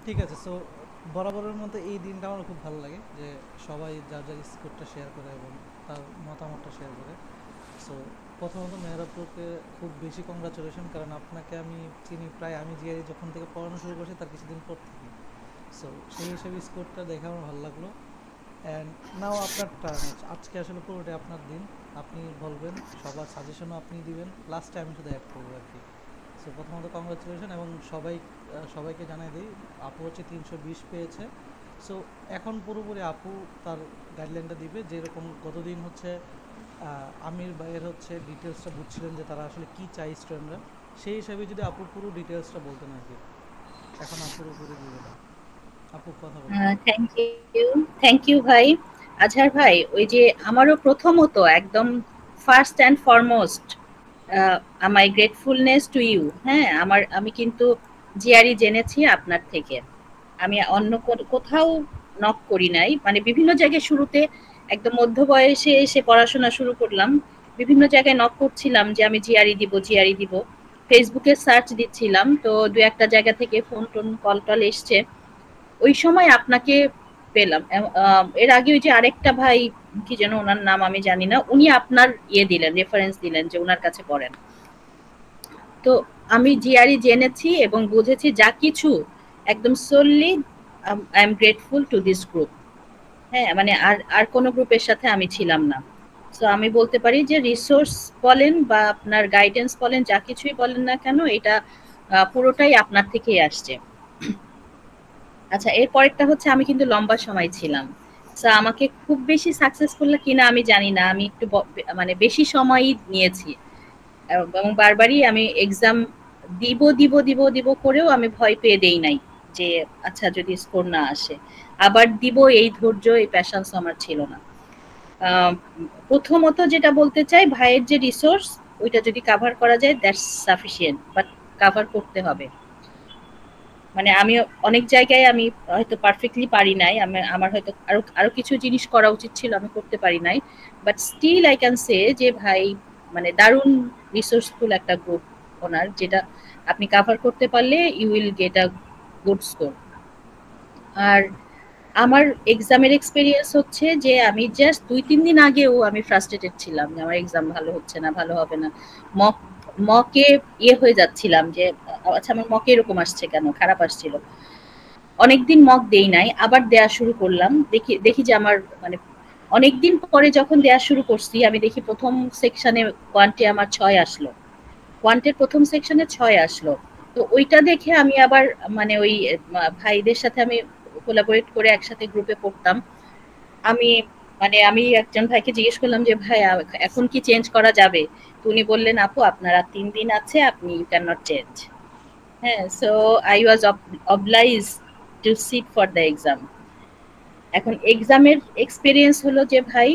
ঠিক আছে। সো বরাবরের মতো এই দিনটা আমার খুব ভালো লাগে যে সবাই যার যার স্কোরটা শেয়ার করে এবং তার মতামতটা শেয়ার করে। সো প্রথমত মেহরাবপুরকে খুব বেশি কংগ্রাচুলেশন, কারণ আপনাকে আমি চিনি প্রায় আমি জিআই যখন থেকে পড়ানো শুরু করছি তার কিছুদিন পর থেকে। সো সেই হিসেবে স্কোরটা দেখে আমার ভালো লাগলো। অ্যান্ড নাও আপনার টার্ন। আজকে আসলে পুরোটাই আপনার দিন। আপনি বলবেন, সবার সাজেশনও আপনি দিবেন, লাস্টে আমি শুধু অ্যাড করবো আর কি। সো প্রথমত কংগ্রাচুলেশন, এবং সবাইকে জানাই দিই আপু হচ্ছে 320 পেয়েছে। সো এখন পুরোপুরি আপু তার গাইডলাইনটা দিবে, যেরকম গতদিন হচ্ছে আমির ভাইয়ের হচ্ছে ডিটেলসটা বুঝছিলেন যে তারা আসলে কি চাই স্টুডেন্টরা, সেই হিসাবে যদি আপু পুরো ডিটেলসটা বলতেন আর কি। এখন আপু পুরোপুরি দিবে না, আপু কথা বলেন। থ্যাংক ইউ, থ্যাংক ইউ ভাই। আজহার ভাই, ওই যে আমারও প্রথমত একদম ফার্স্ট অ্যান্ড ফরমোস্ট আমার গ্রেটফুলনেস টু ইউ। হ্যাঁ, আমি কিন্তু জিআরই জেনেছি আপনার থেকে। আমি অন্য কোথাও নক করি নাই, মানে বিভিন্ন জায়গায় শুরুতে একদম মধ্য বয়সে এসে পড়াশোনা শুরু করলাম, বিভিন্ন জায়গায় নক করছিলাম যে আমি জিআরই দিব, জিআরই দিব। ফেসবুকে সার্চ দিচ্ছিলাম, তো দু একটা জায়গা থেকে ফোন টোন কল টল এসছে। ওই সময় আপনাকে পেলাম। এর আগে ওই যে আরেকটা ভাই, কি যেন ওনার নাম আমি জানি না, উনি আপনার দিলেন, রেফারেন্স দিলেন যে ওনার কাছে পড়েন। তো আমি জিআরই জেনেছি এবং বুঝেছি যা কিছু, একদম solely I am grateful to this group. হ্যাঁ, মানে আর আর কোনো গ্রুপের সাথে আমি ছিলাম না। সো আমি বলতে পারি যে রিসোর্স বলেন বা আপনার গাইডেন্স বলেন, যা কিছুই বলেন না কেন, এটা পুরোটাই আপনার থেকেই আসছে। আচ্ছা, এর পরেরটা হচ্ছে আমি কিন্তু লম্বা সময় ছিলাম। সো আমাকে খুব বেশি সাকসেসফুল কিনা আমি জানি না, আমি একটু মানে বেশি সময়ই নিয়েছি এবং বারবারই আমি এক্সাম দিব দিব দিব দিব করেও আমি ভয় পেয়ে দেই নাই যে আচ্ছা যদি স্কোর না আসে আবার দিব, এই ধৈর্য এই প্যাশন্স আমার ছিল না। আহ, প্রথমত যেটা বলতে চাই, ভাইয়ের যে রিসোর্স ওইটা যদি কাভার করা যায় দ্যাটস সাফিসিয়েন্ট, বাট কাভার করতে হবে। মানে আমি অনেক জায়গায় আমি হয়তো পারফেক্টলি পারি নাই, আমার হয়তো আরো আরো কিছু জিনিস করা উচিত ছিল, আমি করতে পারি নাই। But still I can say যে ভাই মানে দারুণ রিসোর্সফুল একটা গ্রুপ ওনার, যেটা আপনি কাভার করতে পারলে you will get a good score. আর আমার এক্সামের এক্সপেরিয়েন্স হচ্ছে যে আমি জাস্ট ২-৩ দিন আগেও আমি ফ্রাস্ট্রেটেড ছিলাম যে আমার এক্সাম ভালো হচ্ছে না, ভালো হবে না। মক মকে হয়ে যাচ্ছিলাম যে আচ্ছা আমার মকে এরকম আসছে কেন, খারাপ আসছিল। অনেকদিন মক দেই নাই, আবার দেয়া শুরু করলাম। দেখি দেখি যে আমার মানে অনেকদিন পরে যখন দেয়া শুরু করছি, আমি দেখি প্রথম সেকশনে কোয়ান্টে আমার ৬ আসলো। কোয়ান্টের প্রথম সেকশনে ৬ আসলো। তো ওইটা দেখে আমি আবার মানে ওই ভাইদের সাথে আমি কোলাবোরেট করে একসাথে গ্রুপে পড়তাম। আমি আমি একজন ভাইকে জিজ্ঞেস করলাম যে ভাই এখন কি চেঞ্জ করা যাবে? তো উনি বললেন আপু আপনার আর ৩ দিন আছে, আপনি ইউ ক্যান নট চেঞ্জ। হ্যাঁ, so I was obliged to sit for the exam. এখন এক্সামের এক্সপেরিয়েন্স হলো যে ভাই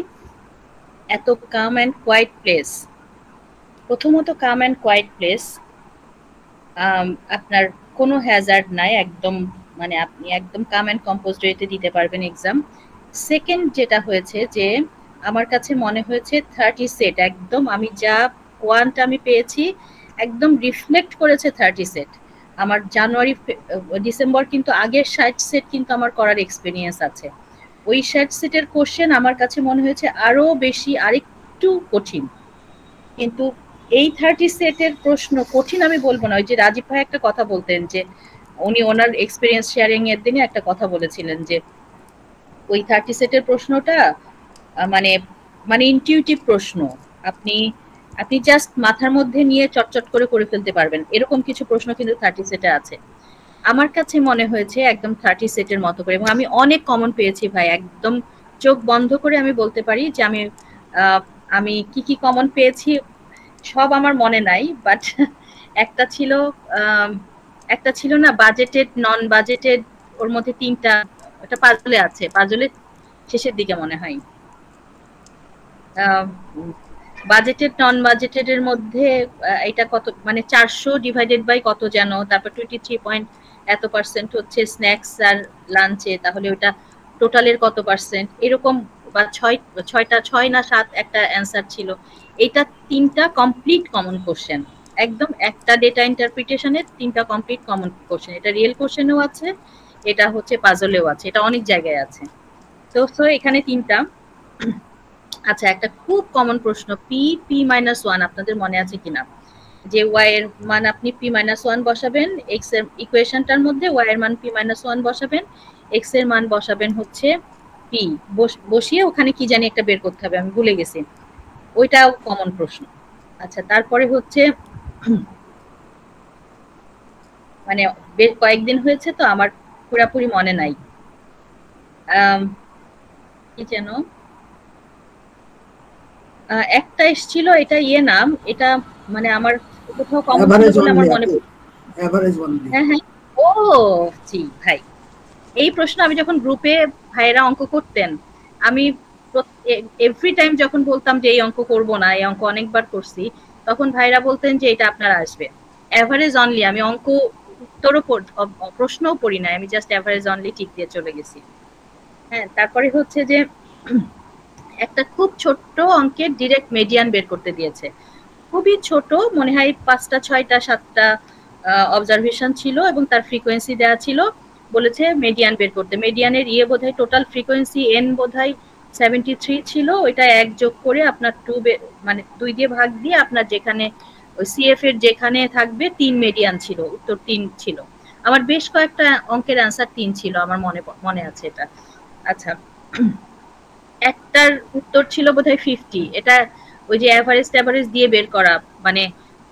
এত কাম অ্যান্ড কোয়াইট প্লেস। প্রথমত কাম অ্যান্ড কোয়াইট প্লেস, আপনার কোনো হ্যাজার্ড নাই একদম, মানে আপনি একদম কাম অ্যান্ড কম্পোজড ওয়েতে দিতে পারবেন এক্সাম। সেকেন্ড যেটা হয়েছে যে আমার কাছে মনে হয়েছে 30 সেট একদম, আমি যা কোয়ান্ট আমি পেয়েছি একদম রিফ্লেক্ট করেছে 30 সেট। আমার জানুয়ারি ডিসেম্বর কিন্তু আগের 60 সেট কিন্তু আমার করার এক্সপিরিয়েন্স আছে। ওই 60 সেটের কোশ্চেন আমার কাছে মনে হয়েছে আরো বেশি, আরেকটু কঠিন। কিন্তু এই 30 সেটের প্রশ্ন কঠিন আমি বলবো না। ওই যে রাজীব ভাই একটা কথা বলতেন যে উনি ওনার এক্সপিরিয়েন্স শেয়ারিং এর দিনে একটা কথা বলেছিলেন যে ওই 30 সেটের প্রশ্নটা মানে মানে ইনটিউটিভ প্রশ্ন। আপনি আপনি জাস্ট মাথার মধ্যে নিয়ে চটচট করে ফেলতে পারবেন, এরকম কিছু প্রশ্ন কিন্তু 30 সেটে আছে। আমার কাছে মনে হয়েছে একদম 30 সেটের মতো করে, এবং আমি অনেক কমন পেয়েছি ভাই, একদম চোখ বন্ধ করে আমি বলতে পারি যে আহ, আমি কি কি কমন পেয়েছি সব আমার মনে নাই, বাট একটা ছিল আম, একটা ছিল না বাজেটেড নন বাজেটেড, ওর মধ্যে তিনটা, একটা পাজলে আছে, পাজলের শেষের দিকে মনে হয় বাজেটেড নন বাজেটেড এর মধ্যে এটা কত, মানে 400 ডিভাইডেড বাই কত যেন, তারপর 23 পয়েন্ট এত পার্সেন্ট হচ্ছে স্ন্যাক্স আর লাঞ্চে, তাহলে ওটা টোটালের কত পার্সেন্ট এরকম, বা ছয়টা, 6 না 7 একটা অ্যান্সার ছিল। এটা তিনটা কমপ্লিট কমন কোশ্চেন, একদম একটা ডেটা ইন্টারপ্রিটেশনের তিনটা কমপ্লিট কমন কোশ্চেন, এটা রিয়েল কোশ্চেনও আছে এটা হচ্ছে পাজলেও আছে, এটা অনেক জায়গায় আছে। তো সো এখানে ৩টা। আচ্ছা, একটা খুব কমন প্রশ্ন, p p-1 আপনাদের মনে আছে কিনা? যে y এর মান আপনি p-1 বসাবেন, x এর ইকুয়েশনটার মধ্যে y এর মান p-1 বসাবেন, x এর মান বসাবেন হচ্ছে p, বসিয়ে ওখানে কি জানি একটা বের করতে হবে, আমি ভুলে গেছি। ওইটাও কমন প্রশ্ন। আচ্ছা, তারপরে হচ্ছে মানে কয়েকদিন হয়েছে তো আমার পুরাপুরি মনে নাই। কি যেন একটা এসেছিল, এটা নাম, এটা মানে আমার কোথাও কমন ছিল বলে আমার মনে পড়ে। হ্যাঁ হ্যাঁ, ও জি ভাই, এই প্রশ্ন আমি যখন গ্রুপে ভাইয়েরা অঙ্ক করতেন, আমি এভরি টাইম যখন বলতাম যে এই অঙ্ক করব না, এই অঙ্ক অনেকবার করছি, তখন ভাইরা বলতেন যে এটা আপনার আসবে অ্যাভারেজ অনলি। আমি অঙ্ক উত্তরও প্রশ্নও পড়ি না, আমি জাস্ট অ্যাভারেজ অনলি টিক দিয়ে চলে গেছি। হ্যাঁ, তারপরে হচ্ছে যে একটা খুব ছোট্ট অঙ্কের ডিরেক্ট মিডিয়ান বের করতে দিয়েছে, খুবই ছোট, মনে হয় 5টা 6টা 7টা অবজারভেশন ছিল এবং তার ফ্রিকোয়েন্সি দেওয়া ছিল, বলেছে মিডিয়ান বের করতে। মিডিয়ানের বোধহয় টোটাল ফ্রিকোয়েন্সি n বোধহয় 73 ছিল, ওইটা 1 যোগ করে আপনার 2 মানে 2 দিয়ে ভাগ দিয়ে আপনার যেখানে ওই সিএফ এর যেখানে থাকবে 3 মিডিয়ান ছিল, উত্তর 3 ছিল। আমার বেশ কয়েকটা অঙ্কের অ্যান্সার 3 ছিল, আমার মনে আছে এটা। আচ্ছা, একটার উত্তর ছিল বোধহয় 50, এটা ওই যে অ্যাভারেজ দিয়ে বের করা, মানে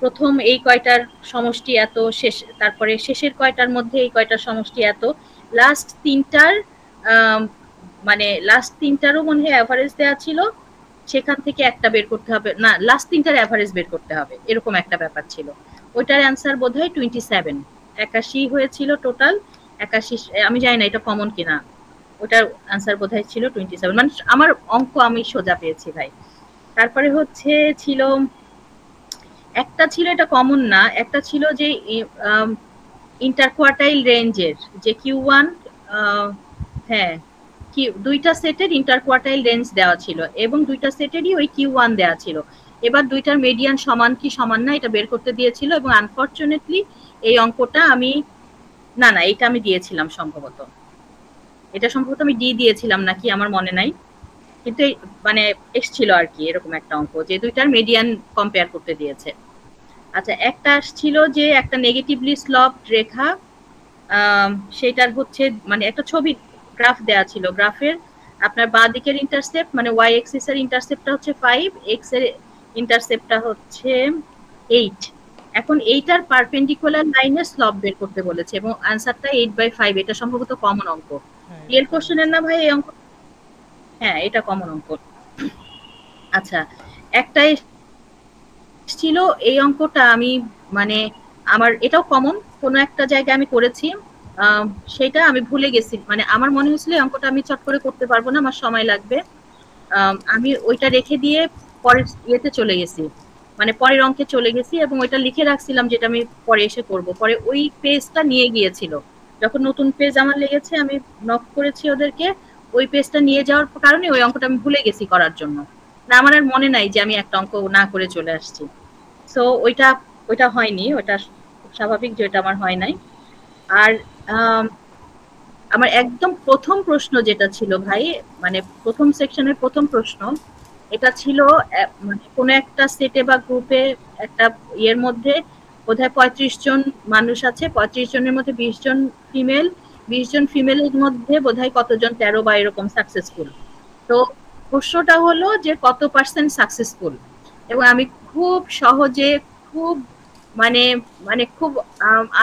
প্রথম এই কয়টার সমষ্টি এত, শেষ তারপরে শেষের কয়টার মধ্যে এই কয়টার সমষ্টি এত, লাস্ট তিনটার মানে লাস্ট তিনটারও মনে হয় অ্যাভারেজ দেওয়া ছিল, সেখান থেকে একটা বের করতে হবে, না লাস্ট তিনটার অ্যাভারেজ বের করতে হবে, এরকম একটা ব্যাপার ছিল। ওইটার অ্যান্সার বোধহয় 27, 81 হয়েছিল টোটাল। 81, আমি জানি না এটা কমন কিনা, ওটার আনসার বোধহয় ছিল 27, মানে আমার অঙ্ক আমি সোজা পেয়েছি ভাই। তারপরে হচ্ছে ছিল একটা ছিল, এটা কমন না, একটা ছিল যে ইন্টারকোয়ার্টাইল রেঞ্জের যে Q1, হ্যাঁ দুইটা সেটের ইন্টারকোয়ার্টাইল রেঞ্জ দেওয়া ছিল এবং দুইটা সেটেরই ওই Q1 দেওয়া ছিল। এবার দুইটার মিডিয়ান সমান কি সমান না এটা বের করতে দিয়েছিল, এবং আনফরচুনেটলি এই অঙ্কটা আমি না এটা আমি দিয়েছিলাম সম্ভবত, এটা সম্ভবত আমি দিয়েছিলাম নাকি আমার মনে নাই, কিন্তু মানে এসছিল আর কি এরকম একটা অঙ্ক যে দুইটার মিডিয়ান কম্পেয়ার করতে দিয়েছে। আচ্ছা, একটা আসছিল যে একটা নেগেটিভলি স্লপড রেখা, সেটার হচ্ছে মানে একটা ছবি গ্রাফ দেওয়া ছিল, গ্রাফের আপনার বাঁ দিকের ইন্টারসেপ্ট মানে ওয়াই এক্সিস এর ইন্টারসেপ্টটা হচ্ছে 5, এক্স এর ইন্টারসেপ্টটা হচ্ছে 8। এখন এইটার পারপেন্ডিকুলার লাইনে স্লপ বের করতে বলেছে এবং আনসারটা 8/5, এটা সম্ভবত কমন অঙ্ক। রিয়েল কোশ্চেনের না ভাই এই অঙ্ক? হ্যাঁ, এটা কমন অঙ্ক। আচ্ছা, একটা ছিল এই অঙ্কটা আমি মানে আমার এটাও কমন, কোনো একটা জায়গায় আমি করেছি, সেটা আমি ভুলে গেছি, মানে আমার মনে হয়েছিল এই অঙ্কটা আমি চট করে করতে পারবো না, আমার সময় লাগবে, আমি ওইটা রেখে দিয়ে পরের ইয়েতে চলে গেছি, মানে পরের অঙ্কে চলে গেছি এবং ওইটা লিখে রাখছিলাম যেটা আমি পরে এসে করব। পরে ওই পেজটা নিয়ে গিয়েছিল, যখন নতুন পেজ আমার লেগেছে আমি নক করেছি ওদেরকে, ওই পেজটা নিয়ে যাওয়ার কারণে ওই অঙ্কটা আমি ভুলে গেছি করার জন্য, না আমার আর মনে নাই যে আমি একটা অঙ্ক না করে চলে আসছি। সো ওইটা হয়নি, ওইটা স্বাভাবিক যে ওইটা আমার হয় নাই। আর আমার একদম প্রথম প্রশ্ন যেটা ছিল ভাই, মানে প্রথম সেকশনের প্রথম প্রশ্ন, এটা ছিল মানে কোনো একটা সেটে বা গ্রুপে একটা ইয়ের মধ্যে বোধহয় 35 জন মানুষ আছে, 35 জনের মধ্যে 20 জন ফিমেল, 20 জন ফিমেলের মধ্যে বোধহয় কতজন 13 বা এরকম সাকসেসফুল। তো প্রশ্নটা হলো যে কত পার্সেন্ট সাকসেসফুল, এবং আমি খুব সহজে খুব মানে মানে খুব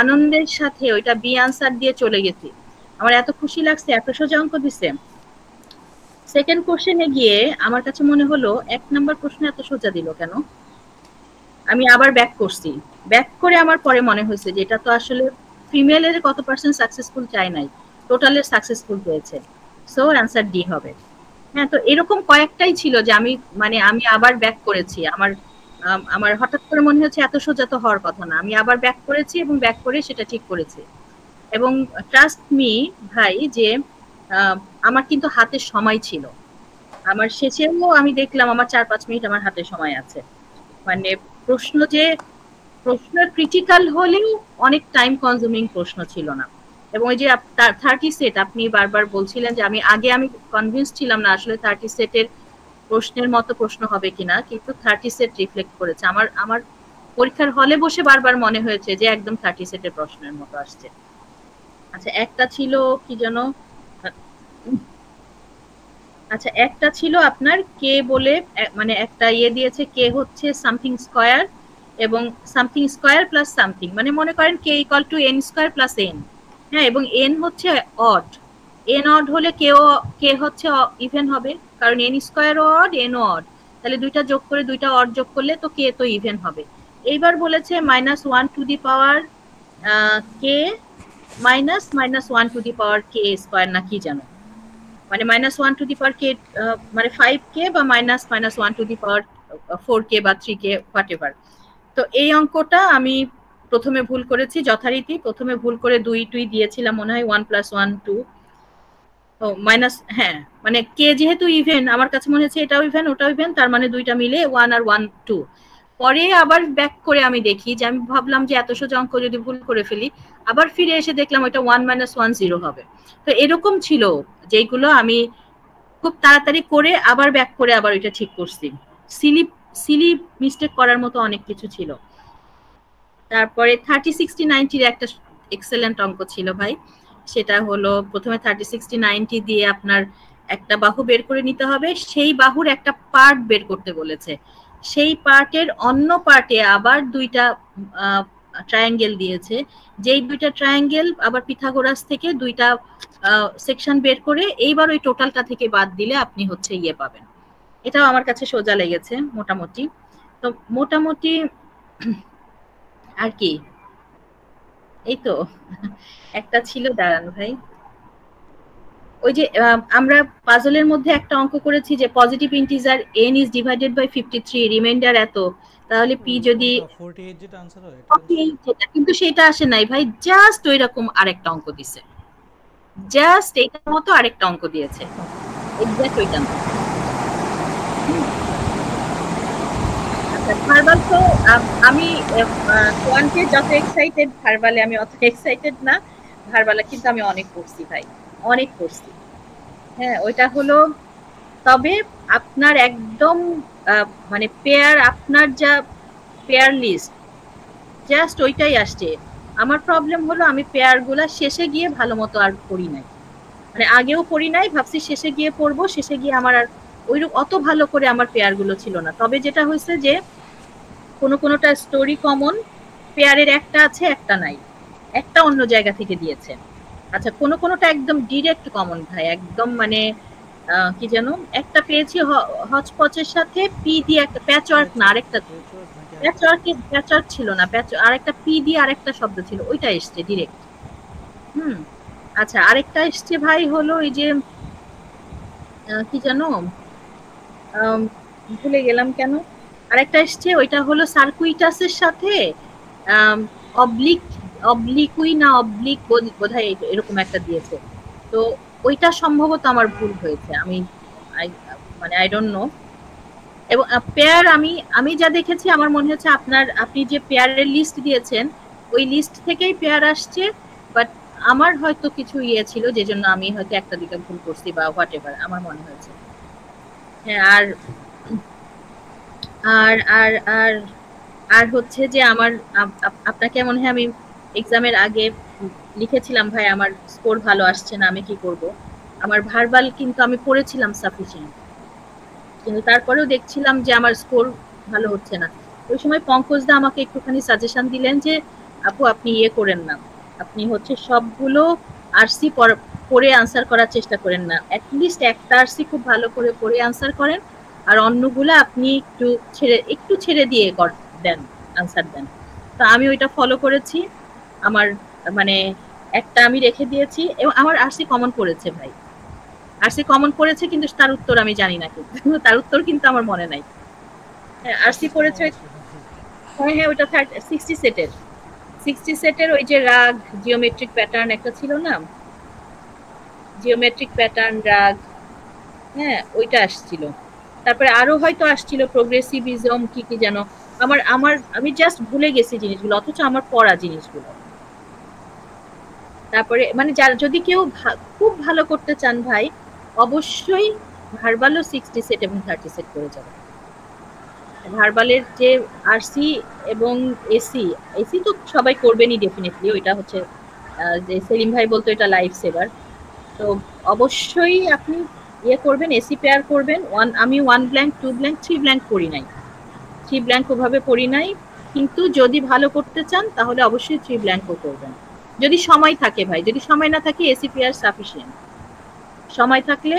আনন্দের সাথে ওইটা বি আনসার দিয়ে চলে গেছি, আমার এত খুশি লাগছে, এত সোজা অঙ্ক দিছে। সেকেন্ড কোশ্চেনে গিয়ে আমার কাছে মনে হলো 1 নাম্বার প্রশ্ন এত সোজা দিল কেন, আমি আবার ব্যাক করছি, ব্যাক করে আমার পরে মনে হয়েছে যে এটা তো আসলে ফিমেলের কত পার্সেন্ট সাকসেসফুল চাই নাই, টোটালের সাকসেসফুল হয়েছে, সো অ্যান্সার ডি হবে। হ্যাঁ, তো এরকম কয়েকটাই ছিল যে আমি মানে আমি আবার ব্যাক করেছি, আমার হঠাৎ করে মনে হচ্ছে এত সোজা তো হওয়ার কথা না, আমি আবার ব্যাক করেছি এবং ব্যাক করে সেটা ঠিক করেছি। এবং ট্রাস্ট মি ভাই যে আমার কিন্তু হাতে সময় ছিল, আমার শেষেও আমি দেখলাম আমার 4-5 মিনিট আমার হাতে সময় আছে, মানে প্রশ্ন ক্রিটিক্যাল হলেও অনেক টাইম কনজিউমিং প্রশ্ন ছিল না, এবং ওই যে 30 সেট আপনি বারবার বলছিলেন যে আমি কনভিন্স ছিলাম না আসলে 30 সেটের প্রশ্নের মতো প্রশ্ন হবে কিনা, কিন্তু 30 সেট রিফ্লেক্ট করেছে। আমার আমার পরীক্ষার হলে বসে বারবার মনে হয়েছে যে একদম 30 সেটের প্রশ্নের মতো আসছে। আচ্ছা একটা ছিল কি যেন, আচ্ছা একটা ছিল আপনার কে বলে, মানে একটা ইয়ে দিয়েছে কে হচ্ছে সামথিং স্কয়ার এবং সামথিং স্কয়ার প্লাস সামথিং, মানে মনে করেন k equal to n square plus n. হ্যাঁ, এবং এন হচ্ছে অড, এন অড হলে কে হচ্ছে ইভেন হবে, কারণ N square odd N odd, তাহলে দুইটা যোগ করে দুইটা অড যোগ করলে তো কে তো ইভেন হবে। এইবার বলেছে -1 to the power K minus -1 to the power K square না কি জানো, মানে -1 টু দি পাওয়ার কে, মানে 5k বা -1 টু দি পাওয়ার 4k বা 3k হোয়াট এভার। তো এই অঙ্কটা আমি প্রথমে ভুল করেছি যথারীতি, প্রথমে ভুল করে 2 দিয়েছিলাম মনে হয়, 1 + 1 2, ও মাইনাস, হ্যাঁ মানে কে যেহেতু ইভেন আমার কাছে মনে হচ্ছে এটাও ইভেন ওটাও ইভেন, তার মানে দুইটা মিলে 1 আর 1 2। পরে আবার ব্যাক করে আমি দেখি যে আমি ভাবলাম যে এত সোজা অঙ্ক যদি ভুল করে ফেলি, আবার ফিরে এসে দেখলাম ওটা 1 - 1 0 হবে। তো এরকম ছিল যেগুলো আমি খুব তাড়াতাড়ি করে আবার ব্যাক করে আবার ওইটা ঠিক করছি। সিলি সিলি মিস্টেক করার মতো অনেক কিছু ছিল। তারপরে 30 60 90 একটা এক্সেলেন্ট অঙ্ক ছিল ভাই, সেটা হলো প্রথমে 30 60 90 দিয়ে আপনার একটা বাহু বের করে নিতে হবে, সেই বাহুর একটা পার্ট বের করতে বলেছে, সেই পার্টের অন্য পার্টে আবার দুইটা ট্রায়াঙ্গেল দিয়েছে, যেই দুইটা ট্রায়াঙ্গেল আবার পিথাগোরাস থেকে দুইটা সেকশন বের করে এইবার ওই টোটালটা থেকে বাদ দিলে আপনি হচ্ছে ইয়ে পাবেন। এটাও আমার কাছে সোজা লেগেছে মোটামুটি। তো মোটামুটি আর কি এই তো একটা ছিল, দাঁড়ান ভাই, ওই যে আমরা পাজলের মধ্যে একটা অঙ্ক করেছি যে positive integer n is divided by 53, remainder এত, তাহলে p যদি 48 যেটা आंसर হয় এটা 48 যেটা, কিন্তু সেটা আসে নাই ভাই, জাস্ট ওইরকম আরেকটা অঙ্ক দিছে, জাস্ট এইটার মতো আরেকটা অঙ্ক দিয়েছে, এক্স্যাক্ট ওইটা না। আচ্ছা ভার্বাল তো আমি কোয়ান্টে যত এক্সাইটেড, ভার্বালে আমি অত এক্সাইটেড না। ভার্বালে কিন্তু আমি অনেক পড়ছি ভাই, অনেক পড়ছি। হ্যাঁ ওইটা হলো, তবে আপনার একদম মানে পেয়ার, আপনার যা পেয়ার লিস্ট জাস্ট ওইটাই আসছে। আমার প্রবলেম হলো আমি পেয়ার গুলা শেষে গিয়ে ভালো মতো আর পড়ি নাই, মানে আগেও পড়ি নাই, ভাবছি শেষে গিয়ে পড়বো, শেষে গিয়ে আমার আর ওইরকম অত ভালো করে আমার পেয়ার গুলো ছিল না। তবে যেটা হয়েছে যে কোনোটা স্টোরি কমন, পেয়ারের একটা আছে একটা নাই, একটা অন্য জায়গা থেকে দিয়েছে। আচ্ছা কোনোটা একদম ডিরেক্ট কমন ভাই, একদম মানে কি যেন একটা পেয়েছি হচপচের সাথে পি দিয়ে একটা প্যাচওয়ার্ক, না আরেকটা প্যাচওয়ার্ক ছিল না, আরেকটা পি দিয়ে আরেকটা শব্দ ছিল, ওইটা এসছে ডিরেক্ট। আচ্ছা আরেকটা এসছে ভাই হলো এই যে কি জানো ভুলে গেলাম কেন, আরেকটা এসছে ওইটা হলো সার্কুইটাসের সাথে অবলিকুই না অবলিক বোধহয় এরকম একটা দিয়েছে। তো ওইটা সম্ভবত আমার ভুল হয়েছে, আমি মানে আই ডোন্ট নো। এবং পেয়ার আমি যা দেখেছি আমার মনে হচ্ছে আপনি যে পেয়ারের লিস্ট দিয়েছেন ওই লিস্ট থেকেই পেয়ার আসছে, বাট আমার হয়তো কিছু ইয়ে ছিল যে জন্য আমি হয়তো একটা দুইটা ভুল করছি বা হোয়াট এভার আমার মনে হয়েছে। হ্যাঁ আর আর আর আর আর হচ্ছে যে আমার আপনাকে মনে হয় আমি এক্সামের আগে লিখেছিলাম ভাই আমার স্কোর ভালো আসছে না, আমি কি করব। আমার ভার্বাল কিন্তু আমি পড়েছিলাম সাফিসিয়েন্ট, কিন্তু তারপরেও দেখছিলাম যে আমার স্কোর ভালো হচ্ছে না। ওই সময় পঙ্কজদা আমাকে একটুখানি সাজেশন দিলেন যে আপু আপনি ইয়ে করেন না, আপনি হচ্ছে সবগুলো আরসি পড়ে আনসার করার চেষ্টা করেন না, অ্যাটলিস্ট একটা আরসি খুব ভালো করে পড়ে আনসার করেন, আর অন্যগুলো আপনি একটু ছেড়ে দিয়ে দেন, আনসার দেন। তো আমি ওইটা ফলো করেছি, আমার মানে একটা আমি রেখে দিয়েছি, এবং আমার আরসি কমন পড়েছে ভাই, আরসি কমন পড়েছে, কিন্তু তার উত্তর আমি জানি না, কিন্তু তার উত্তর কিন্তু আমার মনে নাই। আরসি পড়েছে, হ্যাঁ হ্যাঁ ওইটা 60 সেটের ওই যে রাগ জিওমেট্রিক প্যাটার্ন একটা ছিল না, জিওমেট্রিক প্যাটার্ন রাগ, হ্যাঁ ওইটা আসছিল। তারপরে আরো হয়তো আসছিল প্রোগ্রেসিভিজম কি যেন, আমি জাস্ট ভুলে গেছি জিনিসগুলো, অথচ আমার পড়া জিনিসগুলো। তারপরে মানে যারা যদি কেউ খুব ভালো করতে চান ভাই, অবশ্যই ভার্বালও 60 সেট এবং 30 সেট করে যাবে। ভার্বালের যে আরসি এবং এসি, এসি তো সবাই করবেনই ডেফিনেটলি, ওইটা হচ্ছে যে সেলিম ভাই বলতো এটা লাইফ সেভার। তো অবশ্যই আপনি ইয়ে করবেন, এসি পেয়ার করবেন। আমি 1 ব্ল্যাঙ্ক 2 ব্ল্যাঙ্ক 3 ব্ল্যাঙ্ক করি নাই, 3 ব্ল্যাঙ্ক ওভাবে পড়ি নাই, কিন্তু যদি ভালো করতে চান তাহলে অবশ্যই 3 ব্ল্যাঙ্কও করবেন যদি সময় থাকে ভাই। যদি সময় না থাকে এসি পেয়ার সাফিসিয়েন্ট। সময় থাকলে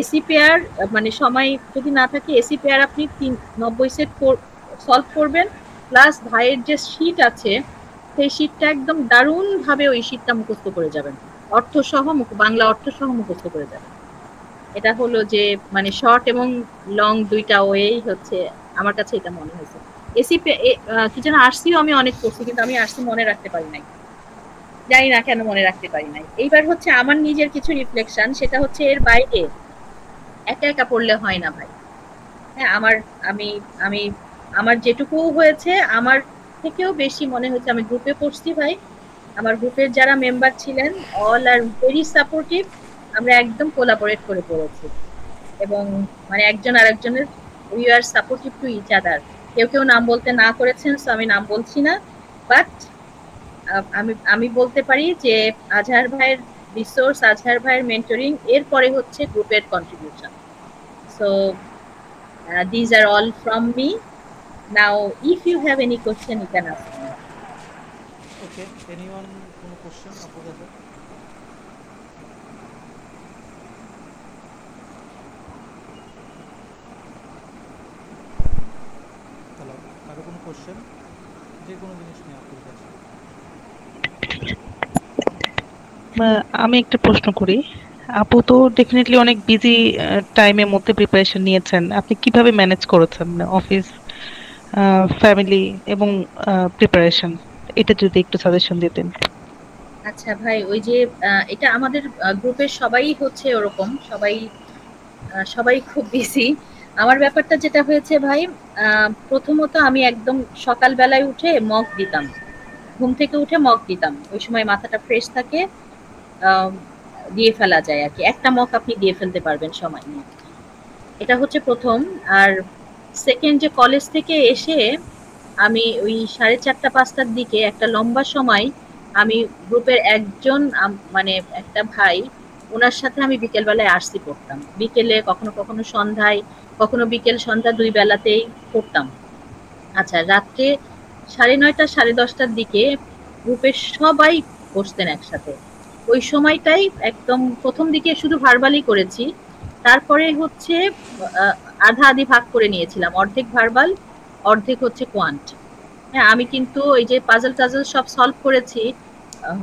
এসি পেয়ার, মানে সময় যদি না থাকে এসি পেয়ার আপনি 90 সেট সলভ করবেন, প্লাস ভাইয়ের যে শীট আছে সেই শীটটা একদম দারুণ ভাবে ওই শীটটা মুখস্থ করে যাবেন, অর্থ সহ বাংলা অর্থ সহ মুখস্থ করে যাবেন। এটা হলো যে মানে শর্ট এবং লং দুইটা ওয়েই হচ্ছে, আমার কাছে এটা মনে হয়েছে। এসি কি যেন আরসিও আমি অনেক করছি, কিন্তু আমি আরসি মনে রাখতে পারি নাই, জানি না কেন মনে রাখতে পারি নাই। এইবার হচ্ছে আমার নিজের কিছু রিফ্লেকশন, সেটা হচ্ছে এর বাইরে একা একা পড়লে হয় না ভাই। হ্যাঁ, আমার আমি আমি আমার যেটুকু হয়েছে আমার থেকেও বেশি মনে হচ্ছে আমি গ্রুপে পড়ছি ভাই। আমার গ্রুপের যারা মেম্বার ছিলেন অল আর ভেরি সাপোর্টিভ, আমরা একদম কোলাবোরেট করে পড়েছি এবং মানে একজন আরেকজনের we are supportive to each other. কেউ কেউ নাম বলতে না করেছেন, সো আমি নাম বলছি না, বাট আমি আমি বলতে পারি যে আজহার ভাইয়ের রিসোর্স, আজহার ভাইয়ের মেন্টরিং, এরপরে হচ্ছে গ্রুপের contribution. So these are all from me. Now if you have any question you can ask me. Okay, anyone কোনো কোশ্চেন আপনার কাছে? হ্যালো, কারো কোনো কোশ্চেন? যে কোনো জিনিস নিয়ে আপনার কাছে। আমি একটা প্রশ্ন করি। আপু তো ডেফিনেটলি অনেক বিজি টাইমের মধ্যে প্রিপারেশন নিয়েছেন, আপনি কিভাবে ম্যানেজ করেছেন অফিস, ফ্যামিলি এবং প্রিপারেশন? এটা যদি একটু সাজেশন দিতেন। আচ্ছা ভাই, ওই যে এটা আমাদের গ্রুপের সবাই হচ্ছে ওরকম, সবাই সবাই খুব বিজি। আমার ব্যাপারটা যেটা হয়েছে ভাই, প্রথমত আমি একদম সকালবেলায় উঠে মগ দিতাম, ঘুম থেকে উঠে মগ দিতাম, ওই সময় মাথাটা ফ্রেশ থাকে, আহ, দিয়ে ফেলা যায় আর কি, একটা মগ আপনি দিয়ে ফেলতে পারবেন সময় নিয়ে। এটা হচ্ছে প্রথম। আর সেকেন্ড, যে কলেজ থেকে এসে আমি ওই 4:30-5টার দিকে একটা লম্বা সময় আমি গ্রুপের একজন মানে একটা ভাই, ওনার সাথে আমি বিকেল বেলায় আরসি পড়তাম, বিকেলে কখনো কখনো সন্ধ্যায়, কখনো বিকেল সন্ধ্যা দুই বেলাতেই পড়তাম। আচ্ছা, রাত্রে 9:30 10:30টার দিকে গ্রুপের সবাই বসতেন একসাথে। ওই সময়টাই একদম প্রথম দিকে শুধু ভার্বালি করেছি, তারপরে হচ্ছে আহ, আধা আধি ভাগ করে নিয়েছিলাম, অর্ধেক ভার্বাল অর্ধেক হচ্ছে কোয়ান্ট। হ্যাঁ, আমি কিন্তু এই যে পাজল টাজল সব সলভ করেছি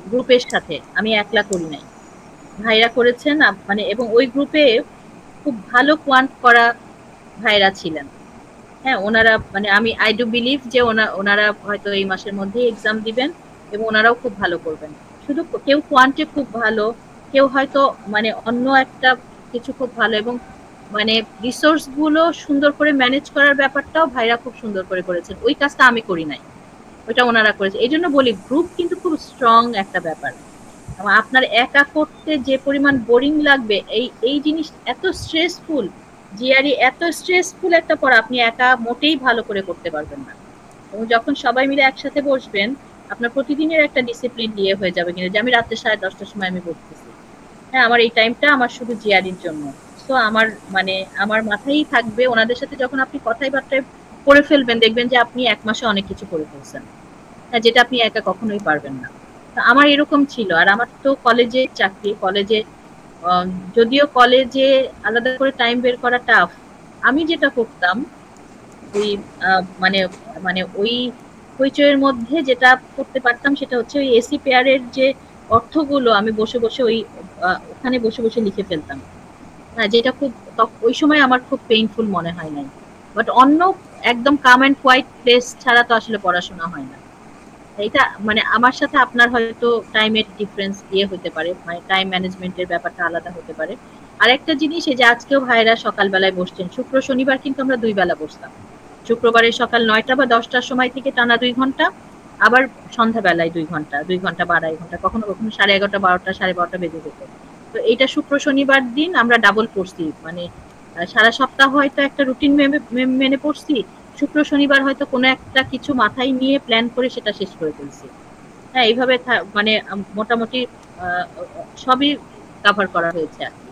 গ্রুপের সাথে, আমি একলা করি নাই, ভাইরা করেছেন। মানে এবং ওই গ্রুপে খুব ভালো কোয়ান্ট করা ভাইরা ছিলেন। হ্যাঁ, ওনারা মানে আমি আই ডু বিলিভ যে ওনারা হয়তো এই মাসের মধ্যেই এক্সাম দিবেন এবং ওনারাও খুব ভালো করবেন। শুধু কেউ কোয়ান্টে খুব ভালো, কেউ হয়তো মানে অন্য একটা কিছু খুব ভালো, এবং মানে রিসোর্স গুলো সুন্দর করে ম্যানেজ করার ব্যাপারটাও ভাইরা খুব সুন্দর করে করেছেন, ওই কাজটা আমি করি নাই, ওইটা ওনারা করেছে। এই জন্য বলি গ্রুপ কিন্তু খুব স্ট্রং একটা ব্যাপার। আপনার একা করতে যে পরিমাণ বোরিং লাগবে, এই এই জিনিস এত স্ট্রেসফুল, জিআরই এত স্ট্রেসফুল একটা পড়া, আপনি একা মোটেই ভালো করে করতে পারবেন না। এবং যখন সবাই মিলে একসাথে বসবেন, আপনার প্রতিদিনের একটা ডিসিপ্লিন দিয়ে হয়ে যাবে, কিন্তু যে আমি রাত্রে 10:30টার সময় আমি বসতেছি, হ্যাঁ আমার এই টাইমটা আমার শুধু জিআরির জন্য। তো আমার মানে আমার মাথায় থাকবে, ওনাদের সাথে যখন আপনি কথাই বার্তায় করে ফেলবেন, দেখবেন যে আপনি এক মাসে অনেক কিছু করে ফেলছেন, হ্যাঁ, যেটা আপনি একা কখনোই পারবেন না। আমার এরকম ছিল। আর আমার তো কলেজে চাকরি, কলেজে যদিও কলেজে আলাদা করে টাইম বের করা টাফ, আমি যেটা করতাম ওই মানে মানে ওই হইচইয়ের মধ্যে যেটা করতে পারতাম সেটা হচ্ছে ওই এসি পেয়ারের যে অর্থগুলো আমি বসে বসে ওই ওখানে বসে বসে লিখে ফেলতাম। হ্যাঁ, যেটা খুব ওই সময় আমার খুব পেইনফুল মনে হয় নাই, বাট অন্য একদম কাম অ্যান্ড কোয়াইট প্লেস ছাড়া তো আসলে পড়াশোনা হয় না। এটা মানে আমার সাথে আপনার হয়তো টাইমের ডিফারেন্স দিয়ে হতে পারে, মানে টাইম ম্যানেজমেন্টের ব্যাপারটা আলাদা হতে পারে। আরেকটা জিনিস, এই যে আজকেও ভাইরা সকালবেলায় বসছেন, শুক্র শনিবার কিন্তু আমরা দুই বেলা বসতাম। শুক্রবারে সকাল 9টা বা 10টার সময় থেকে টানা 2 ঘন্টা, আবার সন্ধ্যাবেলায় 2 ঘন্টা 2 ঘন্টা বা 2.5 ঘন্টা, কখনো কখনো 11:30 12টা 12:30 বেজে যেত। তো এইটা শুক্র শনিবার দিন আমরা ডাবল পড়ছি, মানে সারা সপ্তাহ হয়তো একটা রুটিন মেনে পড়ছি, শুক্র শনিবার হয়তো কোনো একটা কিছু মাথায় নিয়ে প্ল্যান করে সেটা শেষ করে ফেলছি। হ্যাঁ, এইভাবে মানে মোটামুটি সবই কাভার করা হয়েছে আর কি।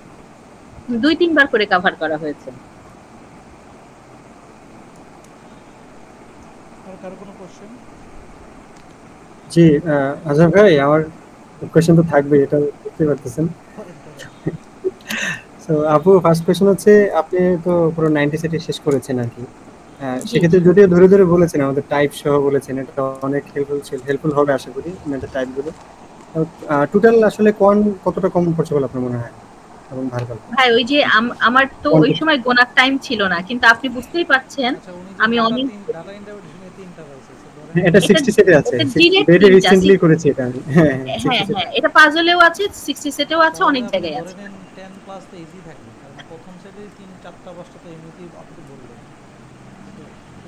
2-3 বার করে কাভার করা হয়েছে। আর কারো কোনো কোশ্চেন? জি, আজহার ভাই, আমার কোয়েশ্চেন তো থাকবে, এটা বুঝতে পারতেছেন। তো আপু, ফার্স্ট কোয়েশ্চেন হচ্ছে, আপনি তো পুরো 90 সেটে শেষ করেছেন আর কি। সেক্ষেত্রে যদিও ধরে ধরে বলেছেন, আমাদের টাইপ সহ বলেছেন, এটা অনেক হেল্পফুল হবে আশা করি আমাদের টাইপগুলো। টোটাল আসলে কতটা কমন পড়ছে বলে আপনার মনে হয় এবং ভার্বাল? ভাই ওই যে আমার তো ওই সময় গোনার টাইম ছিল না, কিন্তু আপনি বুঝতেই পারছেন আমি অনেক ডাটা ইন্টারপ্রিটেশনে 3টা বলছে। এটা 60 সেটে আছে, ভেরি রিসেন্টলি করেছি এটা আমি। হ্যাঁ হ্যাঁ, এটা পাজলেও আছে, 60 সেটেও আছে, অনেক জায়গায় আছে। ধরে নেন 10 প্লাস তো ইজি থাকবে, কারণ প্রথম সেটে 3-4টা 5টা তো এমনিতেই আপনি বললেন,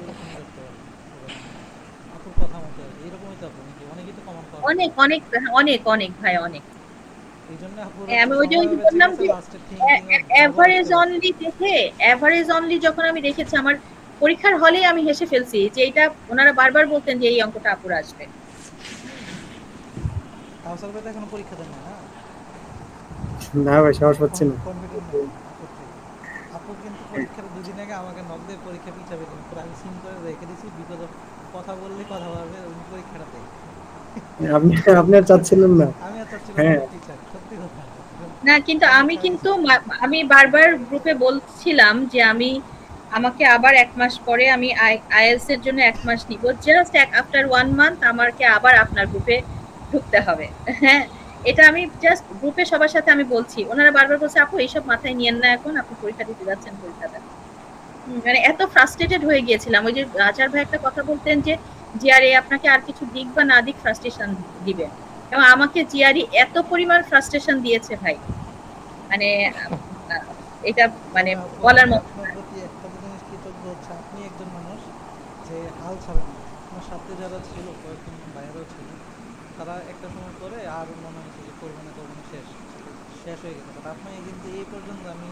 এরকম করতে পারবেন আপুর কথা মতো। এরকমই তো আপু নাকি অনেকেই তো কমন পাবে। অনেক অনেক অনেক অনেক ভাই, অনেক। এইজন্য আপুর আমি ওই যে বললাম যে এভারেজ অনলি যখন আমি দেখেছি আমার পরীক্ষার হলে আমি হেসে ফেলছি যে এটা ওনারা বারবার বলতেন যে এই অঙ্কটা আপুর আসবে। কাউসার ভাই তো এখনো পরীক্ষা দেন না? না ভাই, সাহস পাচ্ছি না। আপু কিন্তু পরীক্ষার 2 দিন আগে আমাকে নক দিয়ে পরীক্ষা পিছাবে, কিন্তু আমি সিন করে রেখে দিয়েছি, বিকজ কথা বললে কথা বলবে, উনি পরীক্ষাটা দেয়। আপনি আর চাচ্ছিলেন না? আমি আর চাচ্ছিলাম হ্যাঁ, টিচার, সত্যি কথা। না, কিন্তু আমি বারবার গ্রুপে বলছিলাম যে আমাকে আবার 1 মাস পরে আমি আইএলটিএস এর জন্য 1 মাস নিব, জাস্ট আফটার 1 মান্থ আমাকে আবার আপনার গ্রুপে ঢুকতে হবে। হ্যাঁ, এটা আমি জাস্ট গ্রুপে সবার সাথে আমি বলছি, ওনারা বারবার বলছে আপু এইসব মাথায় নিয়েন না, এখন আপনি পরীক্ষা দিতে যাচ্ছেন, পরীক্ষা দেন। মানে এত ফ্রাস্ট্রেটেড হয়ে গিয়েছিলাম। ওই যে আচার ভাই একটা কথা বলতেন যে জিআরএ আপনাকে আর কিছু দিক বা না দিক ফ্রাস্ট্রেশন দিবে, এবং আমাকে জিআরই এত পরিমাণ ফ্রাস্ট্রেশন দিয়েছে ভাই, মানে এটা মানে বলার মতো। আপনার প্রতি একটা জিনিস কৃতজ্ঞ হচ্ছে, আপনি একজন মানুষ যে হাল ছাড়েন না। আপনার সাথে যারা ছিল, কয়েকজন বাইরেও ছিল, তারা একটা সময় করে আর মনে হচ্ছে যে করবো না শেষ হয়ে গেছে। বাট আপনাকে কিন্তু এই পর্যন্ত আমি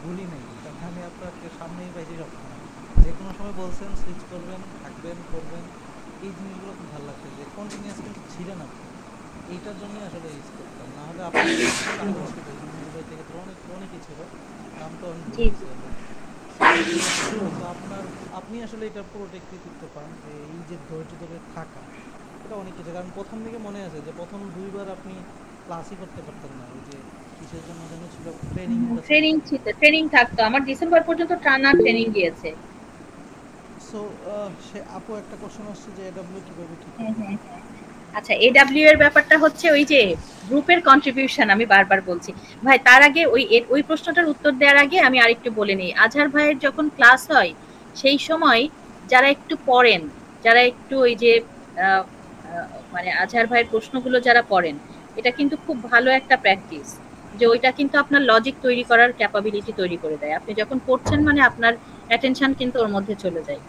ভুলি নাই, কারণ আমি আপনাকে সামনেই পাইছি সবসময়। যে কোনো সময় বলছেন সুইচ করবেন, থাকবেন, করবেন, এই জিনিসগুলো খুব ভালো লাগছে যে কন্টিনিউয়াস কিন্তু ছিলেন আপনি। এইটার জন্যই আসলে ইউজ করতাম, না হলে আপনি অনেকই ছিল, নামটা অনেক আপনার, আপনি আসলে এটা পুরোটাই কৃতিত্ব পান যে এই যে ধৈর্য ধরে থাকা, এটা অনেক কিছু। কারণ প্রথম দিকে মনে আছে যে প্রথম 2 বার আপনি ক্লাসই করতে পারতেন না, ওই যে কিসের জন্য যেন ছিল, ট্রেনিং থাকতো, আমার ডিসেম্বর পর্যন্ত টানা ট্রেনিং দিয়েছে। সো সে আপু একটা কোশ্চেন আসছে যে এডব্লিউ কিভাবে ঠিক। আচ্ছা, এডব্লিউ এর ব্যাপারটা হচ্ছে ওই যে গ্রুপের কন্ট্রিবিউশন, আমি বারবার বলছি ভাই। তার আগে ওই প্রশ্নটার উত্তর দেওয়ার আগে আমি আরেকটু বলে নিই, আজহার ভাইয়ের যখন ক্লাস হয় সেই সময় যারা একটু পড়েন, যারা একটু ওই যে মানে আজহার ভাইয়ের প্রশ্নগুলো যারা পড়েন, এটা কিন্তু খুব ভালো একটা প্র্যাকটিস, যে ওইটা কিন্তু আপনার লজিক তৈরি করার ক্যাপাবিলিটি তৈরি করে দেয়। আপনি যখন পড়ছেন মানে আপনার অ্যাটেনশন কিন্তু ওর মধ্যে চলে যায়।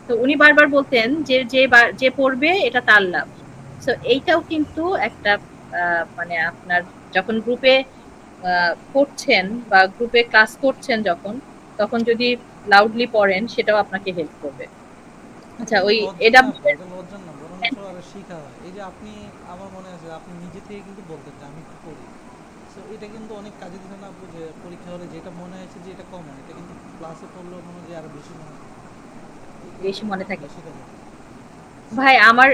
তো উনি বারবার বলতেন যে যে পড়বে এটা তার লাভ। সো এইটাও কিন্তু একটা মানে আপনার যখন গ্রুপে পড়ছেন বা গ্রুপে ক্লাস করছেন যখন, তখন যদি লাউডলি পড়েন সেটাও আপনাকে হেল্প করবে। আচ্ছা, ওই এটা লজ্জা না, বরঞ্চ আর শিখা হয়। এই যে আপনি, আমার মনে আছে আপনি নিজে থেকে কিন্তু বলতেন যে আমি একটু পড়ি। সো এটা কিন্তু অনেক কাজে দিত না আপু, যে পরীক্ষা হলে যেটা মনে হয়েছে যে এটা কমন, এটা কিন্তু ক্লাসে পড়লেও মনে হয় যে আরো বেশি মনে থাকে। ভাই আমার